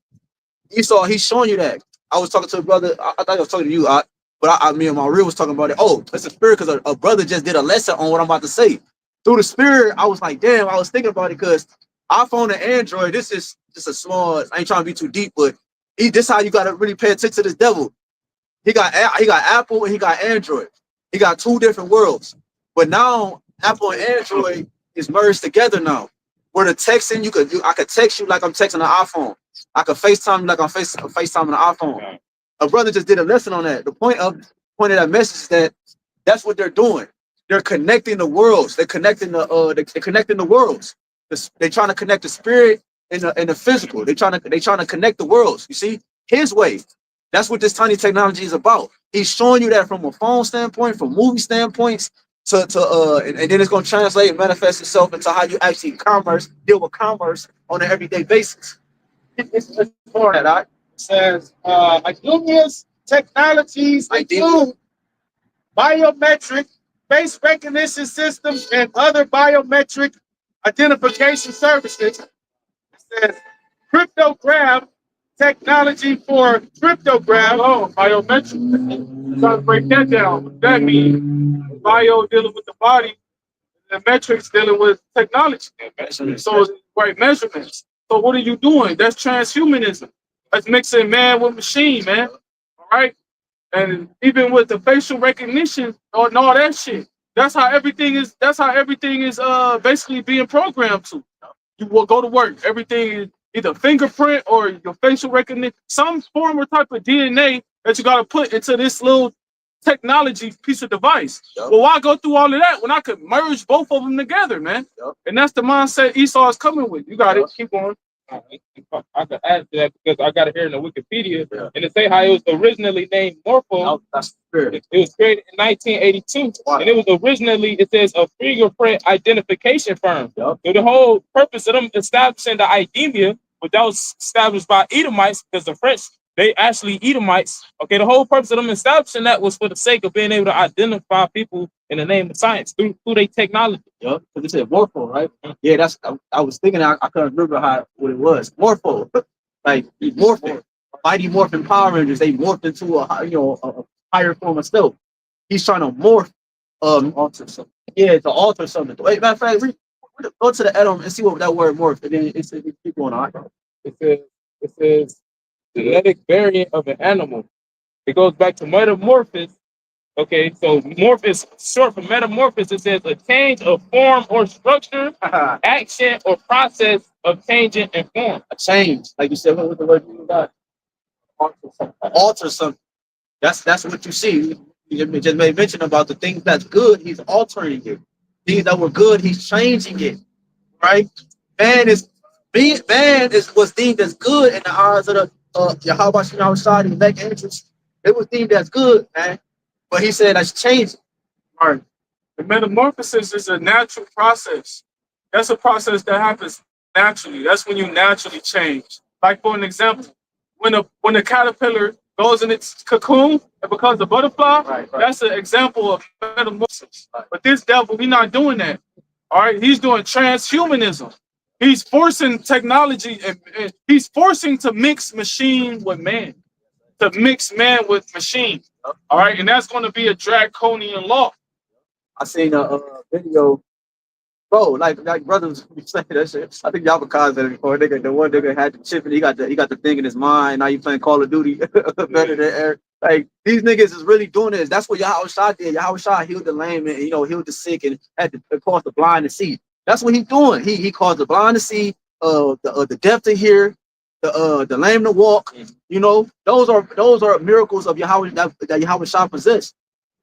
He's showing you that. I was talking to a brother. I thought I was talking to you, but me and my real was talking about it. Oh, it's a spirit, because a brother just did a lesson on what I'm about to say. Through the spirit, I was like, damn. I was thinking about it, because iPhone and Android. This is just a small. I ain't trying to be too deep, but this how you gotta really pay attention to this devil. He got Apple and he got Android. He got two different worlds. But now Apple and Android is merged together now. Where the texting, I could text you like I'm texting an iPhone. I could FaceTime you like I'm FaceTiming an iPhone. A brother just did a lesson on that. The point of that message is that that's what they're doing. They're connecting the worlds. They're connecting the worlds. They're trying to connect the spirit and the physical. They're trying to connect the worlds. You see, his way. That's what this tiny technology is about. He's showing you that from a phone standpoint, from movie standpoints, and then it's going to translate and manifest itself into how you actually deal with commerce on an everyday basis. It's more that it says Adumia's technologies include biometric face recognition systems and other biometric identification services. It says cryptograph technology for cryptograph. Oh, biometric. Trying to break that down. What that means? Bio dealing with the body, and metrics dealing with technology. So, right, measurements. So what are you doing? That's transhumanism. That's mixing man with machine, man. All right. And even with the facial recognition and all that shit, that's how everything is. That's how everything is basically being programmed to. You will go to work. Everything is either fingerprint or your facial recognition, some form or type of DNA that you got to put into this little technology piece of device. Yep. Well, why go through all of that when I could merge both of them together, man? Yep. And that's the mindset Esau is coming with. You got Yep. it. Keep going. I could add to that because I got it here in the Wikipedia, Yeah. and it say how it was originally named Morpho. That's fair. It was created in 1982, Wow. and it was originally, it says, a fingerprint identification firm. Yep. So the whole purpose of them establishing the IDEMIA, but that was established by Edomites, because the French, they actually Edomites. Okay, the whole purpose of them establishing that was for the sake of being able to identify people in the name of science through their technology. Yep, because it said Morpho, right? Yeah, that's. I was thinking, I couldn't remember what it was. Morpho, like he morphed. Mighty Morphin Power Rangers, they morphed into a higher form of stealth. He's trying to morph, alter something. Yeah, to alter something. Wait, matter of fact, go to the Edom and see what that word morph, and then it's keep going on. It says genetic variant of an animal. It goes back to metamorphosis. Okay, so morph is short for metamorphosis. It says a change of form or structure, action or process of changing in form. A change, like you said, what was the word you got? Alter something. That's what you see. You just made mention about the things that's good. He's altering it. Things that were good, he's changing it. Right? Man was deemed as good in the eyes of the Yahawashi outside the elect angels. It was deemed as good, man. But he said that's changing. Right. The metamorphosis is a natural process. That's a process that happens naturally. That's when you naturally change. Like for an example, when a caterpillar goes in its cocoon and becomes a butterfly, Right. that's an example of metamorphosis. But this devil, he's not doing that. All right, he's doing transhumanism. He's forcing technology and he's forcing to mix machine with man, to mix man with machine. All right, and that's going to be a draconian law. I seen a video, bro. Like brothers be saying that shit. I think y'all been caused that before. The one nigga had the chip and he got the thing in his mind. Now you playing Call of Duty better than Eric. Like these niggas is really doing this. That's what Yahawashi did. Yahawashi healed the lame and healed the sick and had to cause the blind to see. That's what he's doing. He caused the blind to see, the deaf to hear, the lame to walk. Those are miracles of Yahweh that Yahawashi possessed.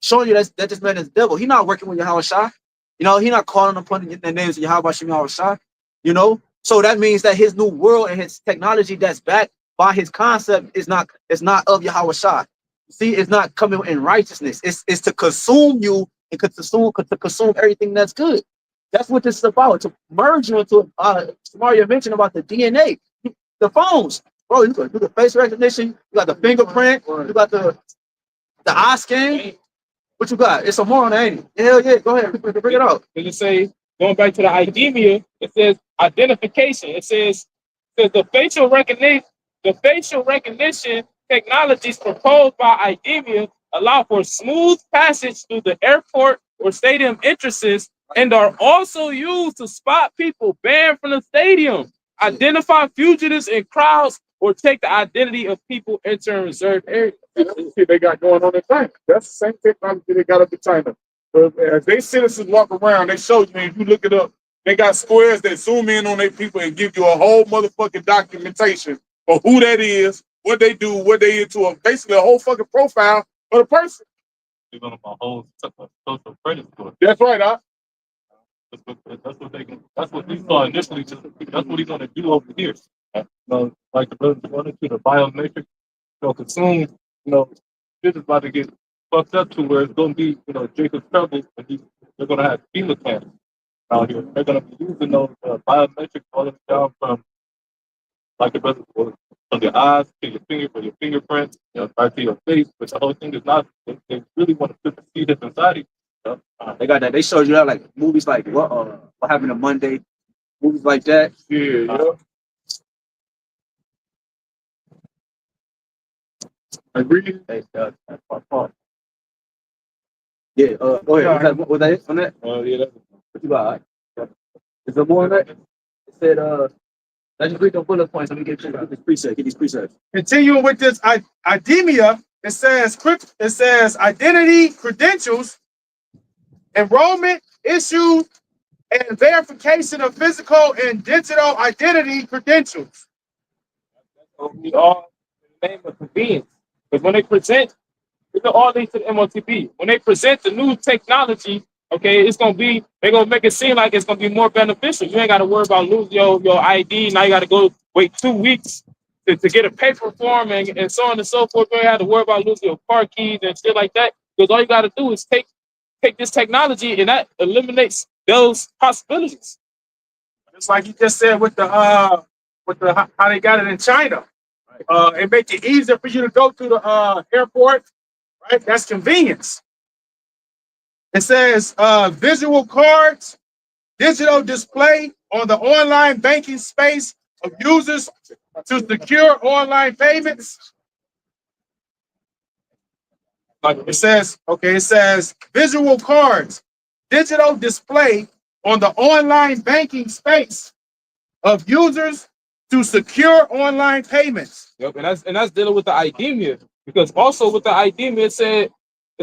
Showing you that this man is the devil. He's not working with Yahawashi. He's not calling upon the names of Yahweh Yahawashi. So that means that his new world and his technology that's backed by his concept is not of Yahawashi. See, it's not coming in righteousness. It's to consume you and to consume everything that's good. That's what this is about. To merge you into Mario mentioned about the DNA, the phones, bro. You can do the face recognition. You got the fingerprint. You got the eye scan. What you got? It's a more on the ain't it? Hell yeah, go ahead, bring it out. It say, going back to the IDEMIA, it says identification. It says the facial recognition technologies proposed by IDEMIA allow for smooth passage through the airport or stadium entrances and are also used to spot people banned from the stadium, identify fugitives in crowds, or take the identity of people entering reserved areas. See, they got going on in China. That's the same technology they got up in China. But as they citizens walk around, they show you, if you look it up, they got squares that zoom in on their people and give you a whole motherfucking documentation of who that is, what they do, what they into, basically a whole fucking profile of the person. They're gonna my whole social credit score. That's right, huh? That's what we saw initially. That's what he's gonna do over here. Like the brother wanted to the biometric, consume. This is about to get fucked up to where it's gonna be, Jacob's trouble, and they're gonna have FEMA camps out here. They're gonna be using those biometrics all the way down from, like the brother, from your eyes to your fingerprints, right to your face. But the whole thing is not. They really want to see this inside of you. They got that. They showed you that, like movies like what happened on Monday, movies like that. Yeah. Agree. That's my fault. Yeah. Go ahead. Was that it on that? Yeah, that's What you got? Is there more on that? It said let's just read the bullet points. Let me get these presets. Continuing with this IDEMIA, It says identity credentials, enrollment, issue, and verification of physical and digital identity credentials. We all in the name of convenience. Because when they present, it's all linked to the MOTB. When they present the new technology, okay, it's gonna be, they're gonna make it seem like it's gonna be more beneficial. You ain't gotta worry about losing your ID. Now you gotta go wait 2 weeks to get a paper form and so on and so forth. You ain't have to worry about losing your car keys and shit like that. Because all you gotta do is take this technology and that eliminates those possibilities. It's like you just said with the how they got it in China. It make it easier for you to go to the airport, right? That's convenience. It says visual cards, digital display on the online banking space of users to secure online payments. It says visual cards, digital display on the online banking space of users to secure online payments. Yep, and that's dealing with the IDEMIA, because also with the IDEMIA, it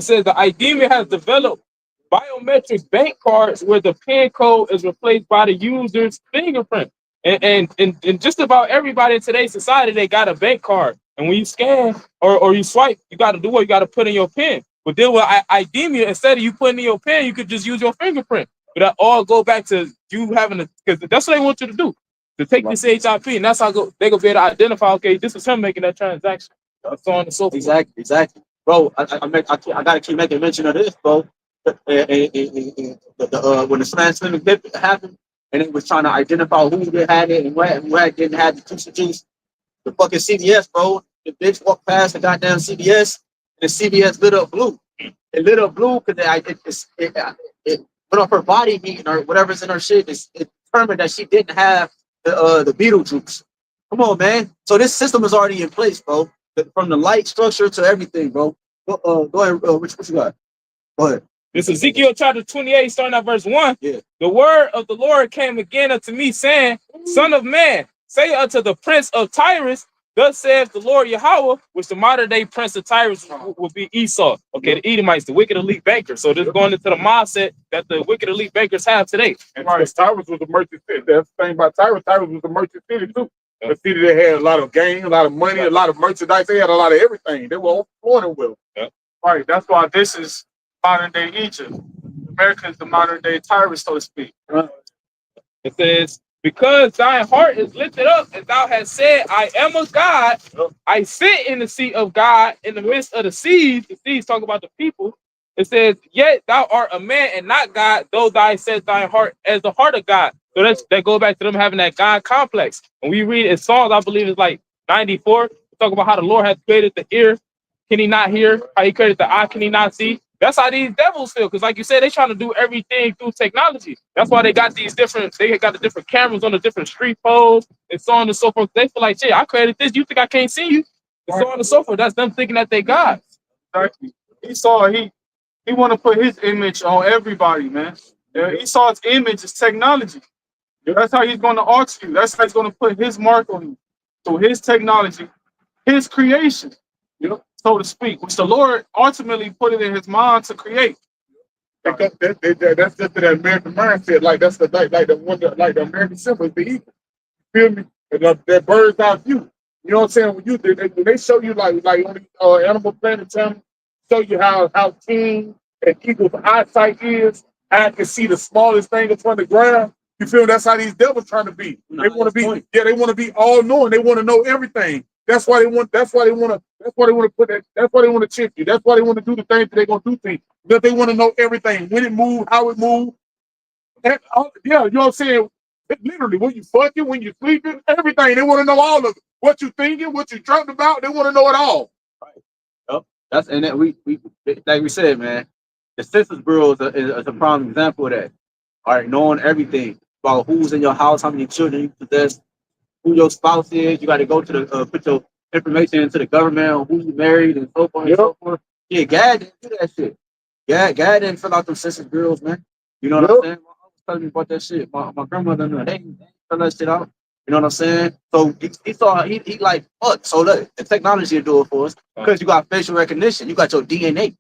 says the IDEMIA has developed biometric bank cards where the PIN code is replaced by the user's fingerprint. And just about everybody in today's society, they got a bank card. And when you scan or you swipe, you got to do what you got to put in your PIN. But then with IDEMIA, instead of you putting in your PIN, you could just use your fingerprint. But that all go back to you having to, because that's what they want you to do. To take this HIP, and that's how they gonna be able to identify. Okay, this is him making that transaction. So on and so forth. Exactly, bro. I gotta keep making mention of this, bro. When the slam clip happened, and it was trying to identify who had it and where didn't have the juice. The fucking CVS, bro. The bitch walked past the goddamn CVS, and the CVS lit up blue. It lit up blue because it put up her body heat or whatever's in her shit. It determined that she didn't have the Beetlejuice. Come on, man. So this system is already in place, bro. From the light structure to everything, bro. Go ahead. What you got? Go ahead. This is Ezekiel chapter 28, starting at verse 1. Yeah. The word of the Lord came again unto me, saying, Son of man, say unto the prince of Tyrus, thus saith the Lord Yahawah, which the modern day prince of Tyrus will be Esau. Okay, the Edomites, the wicked elite bankers. So this is going into the mindset that the wicked elite bankers have today. And right, Tyrus was a merchant city. That's the thing about Tyrus. Tyrus was a merchant city too. A city that had a lot of gain, a lot of money, a lot of merchandise. They had a lot of everything. They were overflowing with. Right. That's why this is modern day Egypt. America is the modern day Tyrus, so to speak. It says, because thy heart is lifted up, and thou hast said, I am a God. I sit in the seat of God in the midst of the seas. The seas talk about the people. It says, yet thou art a man and not God, though thou set thy heart as the heart of God. So that goes back to them having that God complex. And we read in Psalms, I believe it's like 94, talk about how the Lord has created the ear. Can he not hear? How he created the eye, can he not see? That's how these devils feel. Because like you said, they trying to do everything through technology. That's why they got the different cameras on the different street poles and so on and so forth. They feel like, shit, I created this. You think I can't see you? And so on and so forth. That's them thinking that they God. Exactly. He want to put his image on everybody, man. Esau's image is technology. That's how he's going to arch you. That's how he's going to put his mark on you. So his technology, his creation, so to speak, which the Lord ultimately put it in his mind to create. That's just that American mindset. Like that's the the American symbol is the eagle. Feel me? And that bird's eye view. You know what I'm saying? When they show you like on Animal Planet channel, show you how keen an eagle's eyesight is. I can see the smallest thing upon the ground. You feel me? That's how these devils trying to be. They want to be, they want to be all knowing. They want to know everything. That's why they want to put that. That's why they want to chip you. That's why they want to do the things that they're gonna do things. Because they want to know everything, when it moves, how it moves. You know what I'm saying? Literally, when you fucking, when you sleeping, everything. They want to know all of it. What you thinking, what you dreamt about. They want to know it all. Right. Yep. That's and then we like we said, man. The Census Bureau is a prime example of that. All right, knowing everything about who's in your house, how many children you possess, who your spouse is. You got to go to the put your information into the government on who you married and so forth and so forth. Yeah, Gad didn't do that shit. Gad didn't fill out them Census Bureaus, man. You know what I'm saying? My uncle was telling me about that shit. My grandmother knew they didn't fill that shit out. You know what I'm saying? So he thought he like, fuck. So look, the technology will do it for us because you got facial recognition, you got your DNA.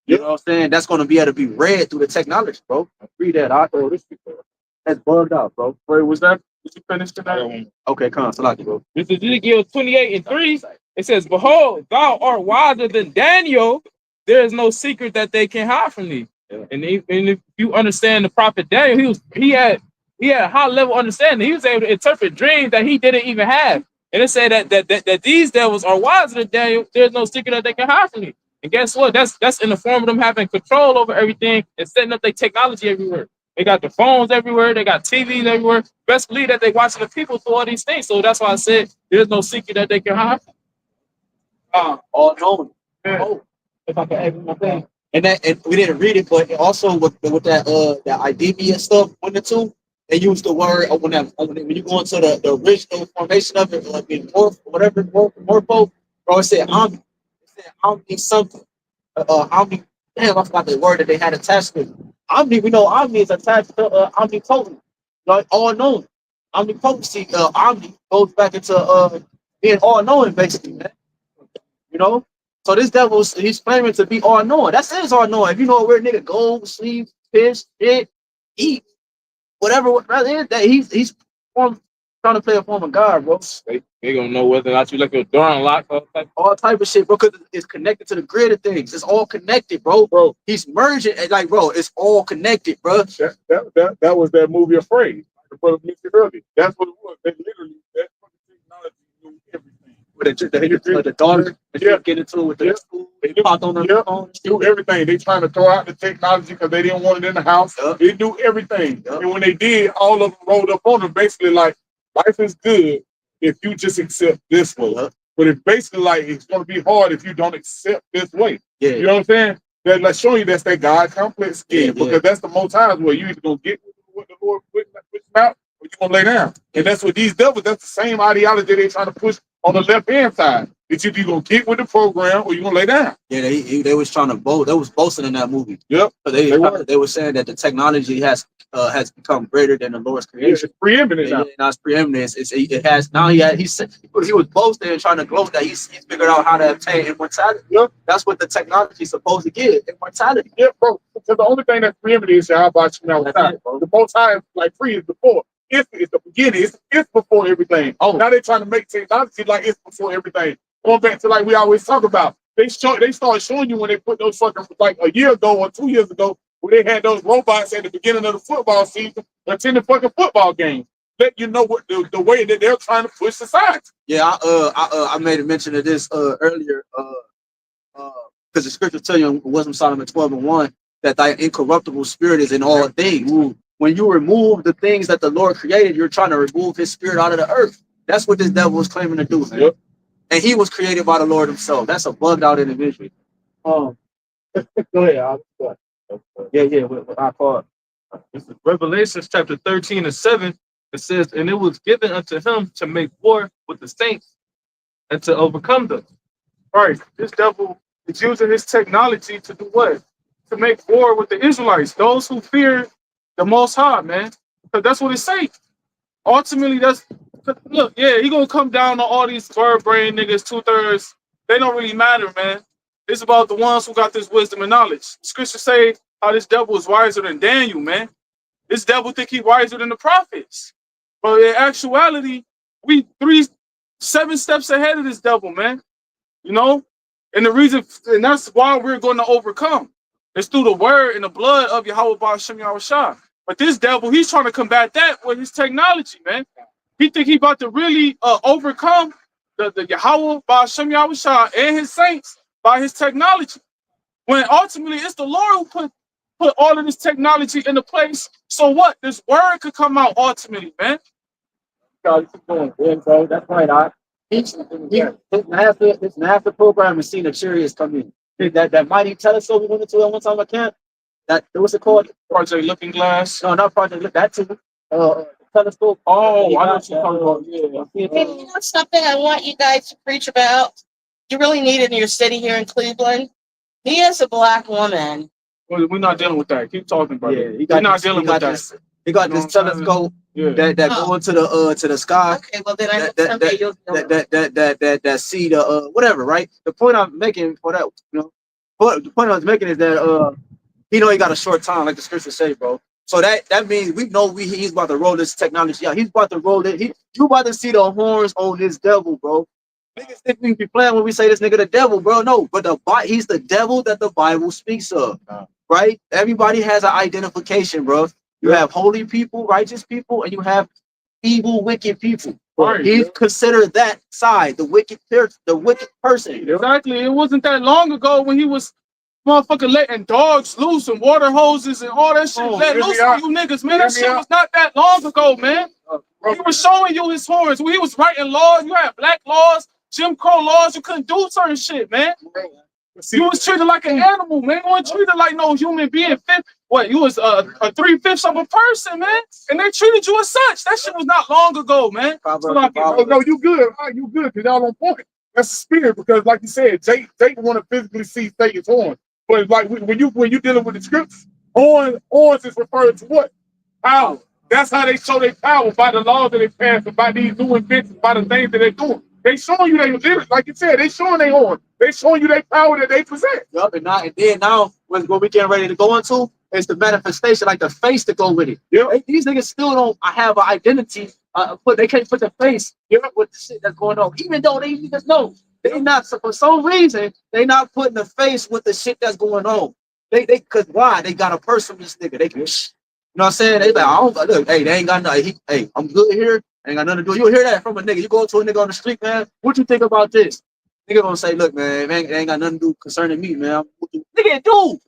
You know what I'm saying? That's going to be able to be read through the technology, bro. Read that. I throw this before. That's bugged out, bro. Wait, was that? Did you finish tonight? Okay, come on, Salaki, bro. This is Ezekiel 28:3. It says, "Behold, thou art wiser than Daniel. There is no secret that they can hide from thee." Yeah. And if you understand the prophet Daniel, he had high level understanding. He was able to interpret dreams that he didn't even have. And it said that these devils are wiser than Daniel. There's no secret that they can hide from thee. And guess what? That's in the form of them having control over everything and setting up their technology everywhere. They got the phones everywhere. They got TVs everywhere. Best believe that they watching the people through all these things. So that's why I said there's no secret that they can hide. All knowing. Yeah. Oh, if I can add one thing. And we didn't read it, but also with that that IDB and stuff went into, they used the word when you go into the original formation of it, like in morph, whatever morpho, bro, it said omni. It said omni something. Omni. Damn, I forgot the word that they had attached to it. Omni, we know omni is attached to omnipotent, like all knowing. Omnipotency, omni goes back into being all knowing, basically, man. You know? So this devil's he's claiming to be all knowing. That's his all knowing. If you know where nigga go, sleep, piss, shit, eat, whatever that he's trying to play a form of God, bro. They gonna know whether or not you left your door unlocked. All type of shit, bro, because it's connected to the grid of things. It's all connected, bro. He's merging and like, bro, it's all connected, bro. That was that movie Afraid. The brother mentioned earlier. That's what it was. They literally that fucking technology knew everything. With the daughter, get into it with the school. They popped on the phone. Do everything. They trying to throw out the technology because they didn't want it in the house. They do everything. And when they did, all of them rolled up on them, basically like, life is good if you just accept this way. But it's basically like it's gonna be hard if you don't accept this way. Yeah. You know what I'm saying? Let's show you that's that God complex skin, because that's the most times where you either gonna get what the Lord puts out or you gonna lay down. And that's what these devils, that's the same ideology they're trying to push on the left hand side. That you gonna get with the program or you gonna lay down. Yeah, they was trying to boast. They was boasting in that movie. Yep. So they were saying that the technology has become greater than the Lord's creation. It's preeminent now. Now it's preeminent. It has now. He said he was boasting and trying to gloat that he's figured out how to obtain immortality. Yep. That's what the technology is supposed to give, immortality. Yeah, bro. Because the only thing that's preeminent is YAHAWASHI. The most high is like free is before. It's the beginning. It's before everything. Oh, now they're trying to make technology like it's before everything. Going back to like we always talk about, they started showing you when they put those fucking like a year ago or 2 years ago, where they had those robots at the beginning of the football season attending fucking football games. Let you know what the way that they're trying to push society. Yeah, I made a mention of this earlier, because the scripture tell you in Wisdom Solomon 12:1 that thy incorruptible spirit is in all things. When you remove the things that the Lord created, you're trying to remove his spirit out of the earth. That's what this devil is claiming to do, man. Yep. And he was created by the Lord himself. That's a bugged out individual. Go ahead. Yeah, with our part. This is Revelation chapter 13:7. It says, and it was given unto him to make war with the saints and to overcome them. Right. This devil is using his technology to do what? To make war with the Israelites, those who fear the Most High, man. Because that's what it says. Ultimately, look, yeah, he gonna come down on all these bird brain niggas, 2/3. They don't really matter, man. It's about the ones who got this wisdom and knowledge. Scripture say how this devil is wiser than Daniel, man. This devil think he wiser than the prophets. But in actuality, we 7 steps ahead of this devil, man. You know? And that's why we're going to overcome. It's through the word and the blood of Yahawah BAHASHAM YAHAWASHI. But this devil, he's trying to combat that with his technology, man. He think he about to really overcome the Yahawah BAHASHAM YAHAWASHI and his saints by his technology. When ultimately it's the Lord who put all of this technology into place. So what? This word could come out ultimately, man. That's right. This NASA program has seen the chariots come in. That mighty telescope we went into at one time at camp. What's it called? Project Looking Glass. No, not Project Look. That too. Telescope. Oh, I know what you're talking about. Yeah. Hey, you know something I want you guys to preach about? You really need it in your city here in Cleveland. Me as a black woman. We're not dealing with that. Keep talking, brother. Yeah, we're not dealing with that. He got this telescope. that go into the sky. Okay, well then I hope someday you'll know. That see the whatever, right? The point I'm making for that, the point I was making is that he got a short time, like the scriptures say, bro. So that means we know he's about to roll this technology out. He's about to roll it. You about to see the horns on this devil, bro. Niggas think we be playing when we say this nigga the devil, bro. No, but he's the devil that the Bible speaks of, right? Everybody has an identification, bro. You have holy people, righteous people, and you have evil, wicked people. Right. He's considered that side, the wicked person. Exactly. It wasn't that long ago when he was motherfucking letting dogs loose and water hoses and all that shit let loose for you niggas, man. That shit was not that long ago, man. He was showing you his horns. When he was writing laws, you had black laws, Jim Crow laws, you couldn't do certain shit, man. You was treated like an animal, man. You weren't treated like no human being. You was a 3/5 of a person, man. And they treated you as such. That shit was not long ago, man. No, you good. You good, because y'all on point. That's the spirit, because like you said, Jake want to physically see Satan's horn. But like when you dealing with the scripts, horns is referred to what? Power. That's how they show their power, by the laws that they pass, and by these new inventions, by the things that they're doing. They showing you they, like you said, they showing their horn. They showing you their power that they possess. Yup, and then now what we getting ready to go into is the manifestation, like the face to go with it. Yeah. These niggas still don't have an identity. They can't put the face with the shit that's going on, even though they niggas know they not. So for some reason, they not putting the face with the shit that's going on. They cause why? They got a purse from this nigga. They can, you know what I'm saying? They like, I don't look. Hey, they ain't got nothing. Hey, I'm good here. Ain't got nothing to do. You'll hear that from a nigga. You go to a nigga on the street, man. What you think about this? Nigga gonna say, look, man, it ain't got nothing to do concerning me, man. Nigga, do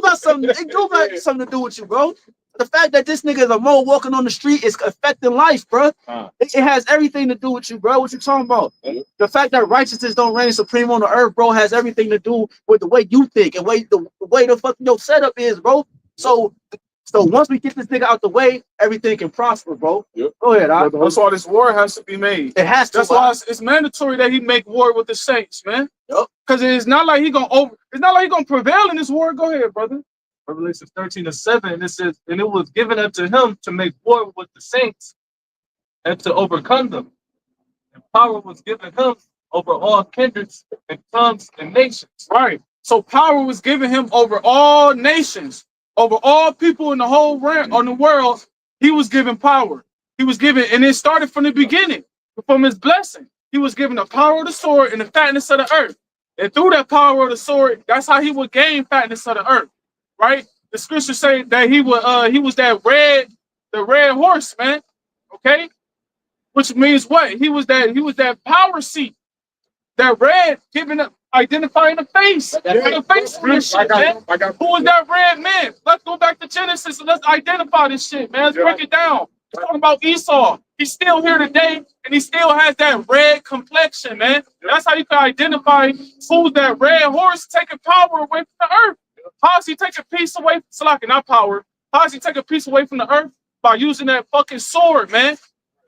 got something. It do got something to do with you, bro. The fact that this nigga is a mole walking on the street is affecting life, bro. It has everything to do with you, bro. What you talking about? The fact that righteousness don't reign supreme on the earth, bro, has everything to do with the way you think and the way the fuck your setup is, bro. So once we get this nigga out the way, everything can prosper, bro. Go ahead. That's why this war has to be made. It has to. That's why it's mandatory that he make war with the saints, man. Because it's not like he gonna prevail in this war. Go ahead, brother. Revelation 13:7, it says, and it was given unto him to make war with the saints and to overcome them. And power was given him over all kindreds and tongues and nations. Right. So power was given him over all nations, over all people in the whole on the world. He was given power. He was given, and it started from the beginning, from his blessing. He was given the power of the sword and the fatness of the earth. And through that power of the sword, that's how he would gain fatness of the earth. Right? The scriptures say that he was the red horse, man. Okay? Which means what? He was that power seat. That red identifying the face. The face for this shit, man. Who was that red man? Let's go back to Genesis and let's identify this shit, man. Let's break it down. We're talking about Esau. He's still here today, and he still has that red complexion, man. That's how you can identify who's that red horse taking power away from the earth. How is he taking peace away from not power? How is he taking peace away from the earth? By using that fucking sword, man.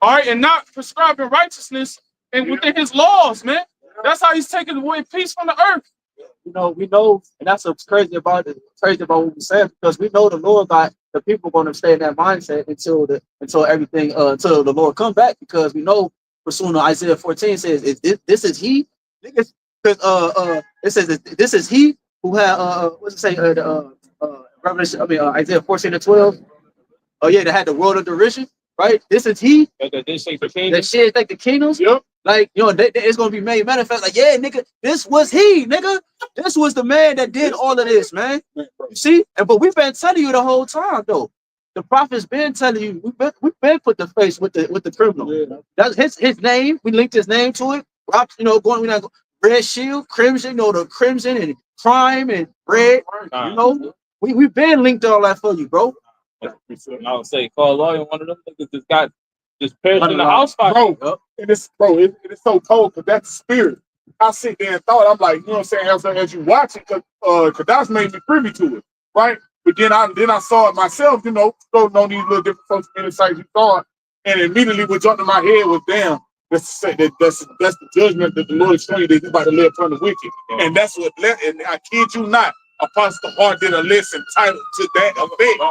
All right, and not prescribing righteousness and within his laws, man. That's how he's taking away peace from the earth. We know, and that's what's crazy about it. Crazy about what we said, because we know the Lord got the people going to stay in that mindset until the Lord come back, because we know for soon Isaiah 14 says, this is he, niggas, because it says this is he who had what's it say Revelation, Isaiah 14:12. Oh yeah, they had the world of derision, right? This is he that shit like the kingdoms. Yep. Like, it's gonna be made manifest. Like, yeah, nigga, this was he, nigga. This was the man that did all of this, man. You see? But we've been telling you the whole time, though. The prophet's been telling you, we've been put the face with the criminal. Yeah. That's his name. We linked his name to it. Red shield, crimson, the crimson and crime and red. We've been linked all that for you, bro. I would say call lawyer, one of them niggas just perished in the house fire. Bro, it is so cold, because that's the spirit. I sit there and thought, I'm like, you know what I'm saying, as you watch it, because that's made me privy to it, right? But then I saw it myself, going on these little different social media sites, you saw it, and immediately what jumped in my head was, damn, that's the judgment that the Lord is showing you, that he's about to live from the wicked. And that's what, and I kid you not, Apostle Hart did a lesson titled to that effect.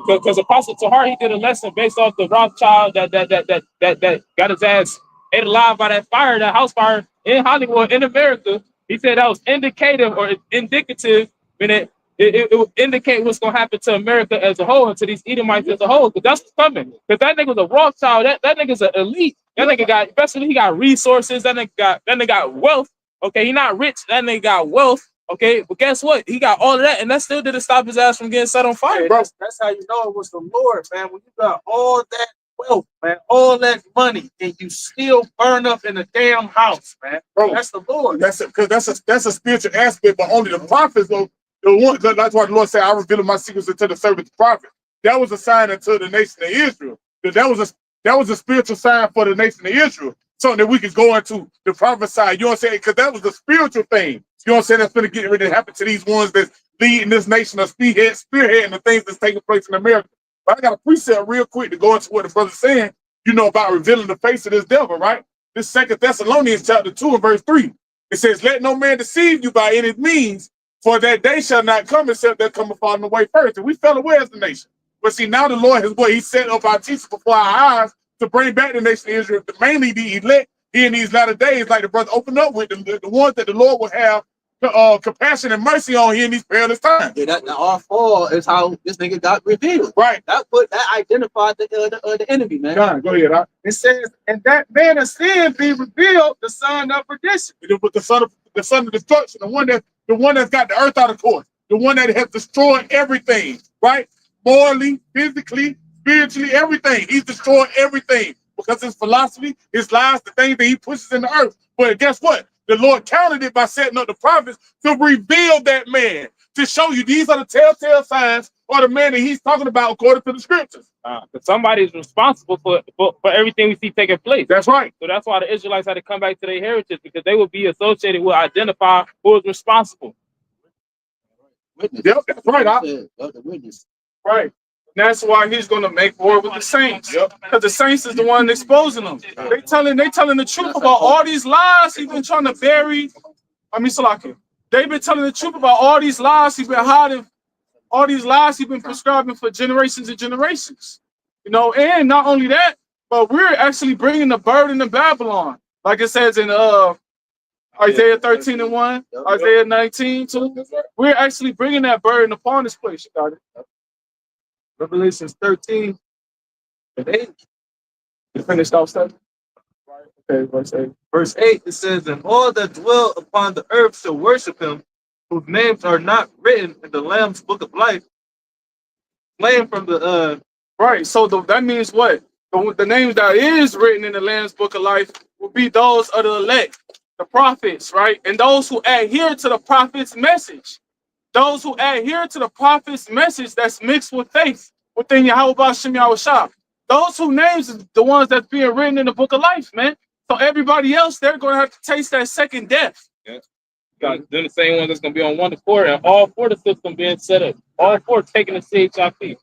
Because Apostle Tahar, he did a lesson based off the Rothschild that got his ass ate alive by that fire, that house fire in Hollywood, in America. He said that was indicative or indicative, meaning it would indicate what's gonna happen to America as a whole and to these Edomites as a whole, because that's what's coming. Because that nigga was a Rothschild, that nigga's an elite. That nigga got, especially he got resources, that nigga got wealth. Okay, he not rich, that nigga got wealth. Okay, but guess what? He got all of that, and that still didn't stop his ass from getting set on fire. Hey, that's how you know it was the Lord, man. When you got all that wealth, man, all that money, and you still burn up in a damn house, man. Bro, That's the Lord. That's it, because that's a spiritual aspect, but only the prophets know the one. That's why the Lord said, "I reveal my secrets unto the servants of the prophet." That was a sign unto the nation of Israel. That was a spiritual sign for the nation of Israel. Something that we could go into the prophesy. You know what I'm saying? Because that was the spiritual thing. You know what I'm saying? That's going to get ready to happen to these ones that's leading this nation of spearheading the things that's taking place in America. But I got a precept real quick to go into what the brother's saying, you know, about revealing the face of this devil, right? This 2 Thessalonians chapter 2 and verse 3. It says, "Let no man deceive you by any means, for that day shall not come except there come upon the way first." And we fell away as a nation. But see, now the Lord has what he set up our teachers before our eyes to bring back the nation of Israel, mainly the elect here in these latter days, like the brother opened up with, the ones that the Lord will have compassion and mercy on here in these perilous times. Yeah, that our fall is how this nigga got revealed. Right. That identified the enemy, man. John, go ahead. Huh? It says, and that man of sin be revealed, the son of perdition. With the son of destruction, the one that's got the earth out of course, the one that has destroyed everything, right? Morally, physically, spiritually, everything. He's destroyed everything because his philosophy, his lies, the things that he pushes in the earth. But guess what? The Lord counted it by setting up the prophets to reveal that man, to show you these are the telltale signs or the man that he's talking about according to the scriptures. Because somebody's responsible for everything we see taking place. That's right. So that's why the Israelites had to come back to their heritage, because they would be associated with identify who was responsible. Witness. Yep, that's right. The witness. Right. That's why he's going to make war with the saints. Because the saints is the one exposing them. They telling the truth about all these lies he's been trying to bury. Salaki. They've been telling the truth about all these lies he's been hiding, all these lies he's been prescribing for generations and generations. You know, and not only that, but we're actually bringing the burden of Babylon. Like it says in Isaiah 13 and 1, Isaiah 19 too. We're actually bringing that burden upon this place. You got it. Revelations 13 and 8. You finished off stuff? Right. Okay, verse 8. Verse 8, it says, "And all that dwell upon the earth shall worship him, whose names are not written in the Lamb's book of life." Slain from the Right. So that means what? The names that is written in the Lamb's book of life will be those of the elect, the prophets, right? And those who adhere to the prophet's message. Those who adhere to the prophet's message that's mixed with faith within BAHASHAM YAHAWASHI. Those who names is the ones that's being written in the book of life, man. So everybody else, they're going to have to taste that second death. Yeah. Got then the same ones that's going to be on 1 to 4, and all 4 the system being set up. All 4 taking the CHIP.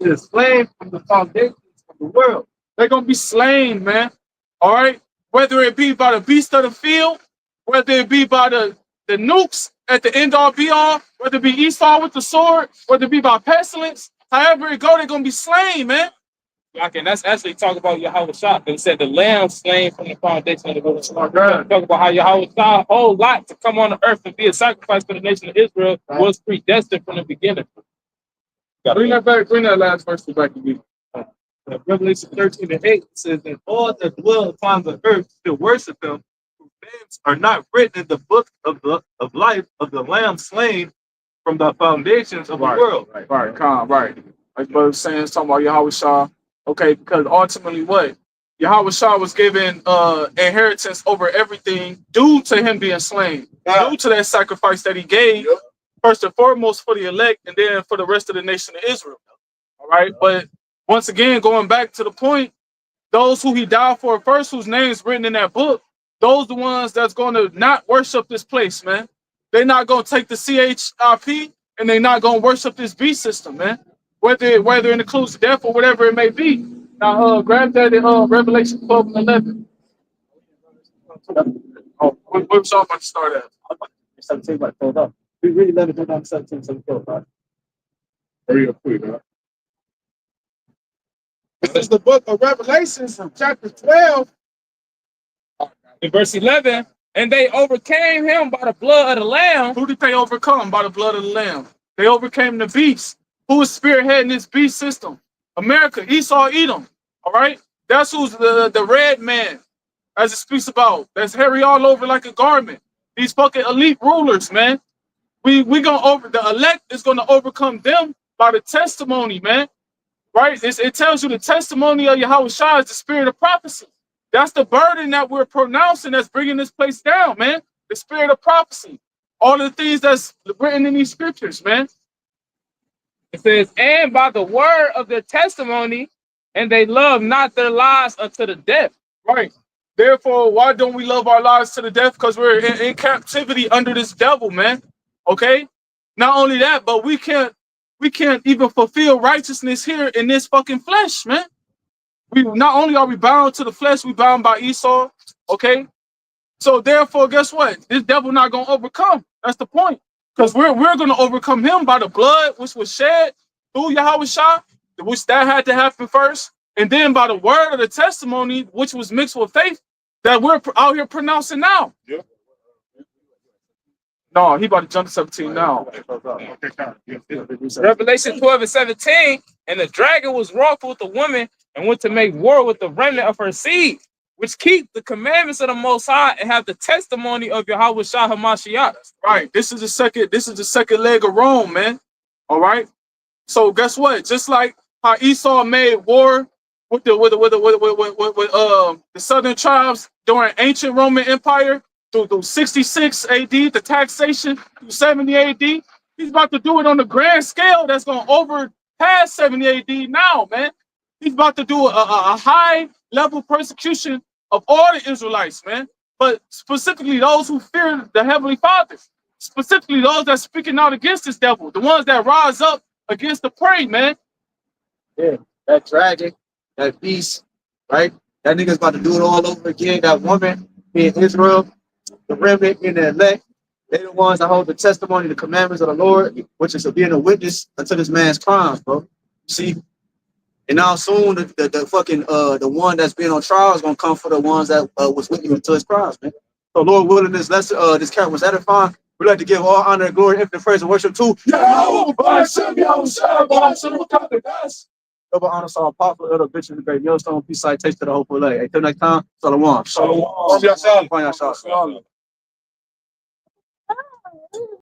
It is slain from the foundations of the world. They're going to be slain, man. All right? Whether it be by the beast of the field, whether it be by the nukes at the end all be all, whether it be Esau with the sword, whether it be by pestilence, however it go, they're going to be slain, man. Okay, and that's actually talk about YAHWAH. It said the lamb slain from the foundation of the world. Oh, God. Talk about how YAHWAH whole lot to come on the earth and be a sacrifice for the nation of Israel was predestined from the beginning. Bring that last verse back to me. Revelation 13 and 8 says, "And all that dwell upon the earth shall worship him, whose names are not written in the book of life of the Lamb slain from the foundations of the world." Right. Like Brother saying, it's talking about YAHWAH. Okay, because ultimately what? YAHWAH was given inheritance over everything due to him being slain, due to that sacrifice that he gave, first and foremost for the elect, and then for the rest of the nation of Israel. All right, but once again, going back to the point, those who he died for first, whose names written in that book, those the ones that's going to not worship this place, man. They're not going to take the CHIP, and they're not going to worship this beast system, man. Whether it includes death or whatever it may be. Now, grab that in Revelation 12 and 11. Oh, what's all about to start at? 17 right filled up. We really let it go down 17 so we filled, right? Real quick, huh? This is the book of Revelations, chapter 12. In verse 11, and they overcame him by the blood of the Lamb. Who did they overcome? By the blood of the Lamb. They overcame the beast. Who is spearheading this beast system? America, Esau, Edom. All right? That's who's the red man, as it speaks about. That's hairy all over like a garment. These fucking elite rulers, man. We gonna the elect is gonna overcome them by the testimony, man. Right? It tells you the testimony of Yahawashi is the spirit of prophecy. That's the burden that we're pronouncing that's bringing this place down, man. The spirit of prophecy. All the things that's written in these scriptures, man. It says, and by the word of their testimony, and they love not their lives unto the death. Right. Therefore, why don't we love our lives to the death? Because we're in captivity under this devil, man. Okay? Not only that, but we can't even fulfill righteousness here in this fucking flesh, man. We not only are we bound to the flesh, we bound by Esau. Okay? So therefore, guess what? This devil not gonna overcome. That's the point. Because we're gonna overcome him by the blood which was shed through Yahawashi, which that had to happen first, and then by the word of the testimony, which was mixed with faith, that we're out here pronouncing now. Yeah. No, he about to jump to 17 now. Revelation 12 and 17, and the dragon was wroth with the woman and went to make war with the remnant of her seed, which keep the commandments of the Most High and have the testimony of Yahawashi Hamashiach. Right. This is the second leg of Rome, man. All right. So guess what? Just like how Esau made war with the southern tribes during ancient Roman Empire through 66 AD, the taxation through 70 AD. He's about to do it on the grand scale that's going to overpass 70 AD now, man. He's about to do a high level persecution of all the Israelites, man. But specifically those who fear the Heavenly Father. Specifically those that speaking out against this devil. The ones that rise up against the prey, man. Yeah, that dragon, that beast, right? That nigga's about to do it all over again. That woman in Israel, the remnant in the elect, they're the ones that hold the testimony, the commandments of the Lord, which is to being a witness unto this man's crimes, bro. See? And now soon the fucking the one that's being on trial is gonna come for the ones that was with you until his crimes, man. So Lord willing, this camp was edifying. We'd like to give all honor and glory, infinite praise and worship to Yahawah, BAHASHAM, BAHASHAM, HAQADASH. double honor, Saul, Papa, Elder Bishop, the great millstone, peace, citation to the hopeful lay. Until next time, Shalom. Shalom. Shalom.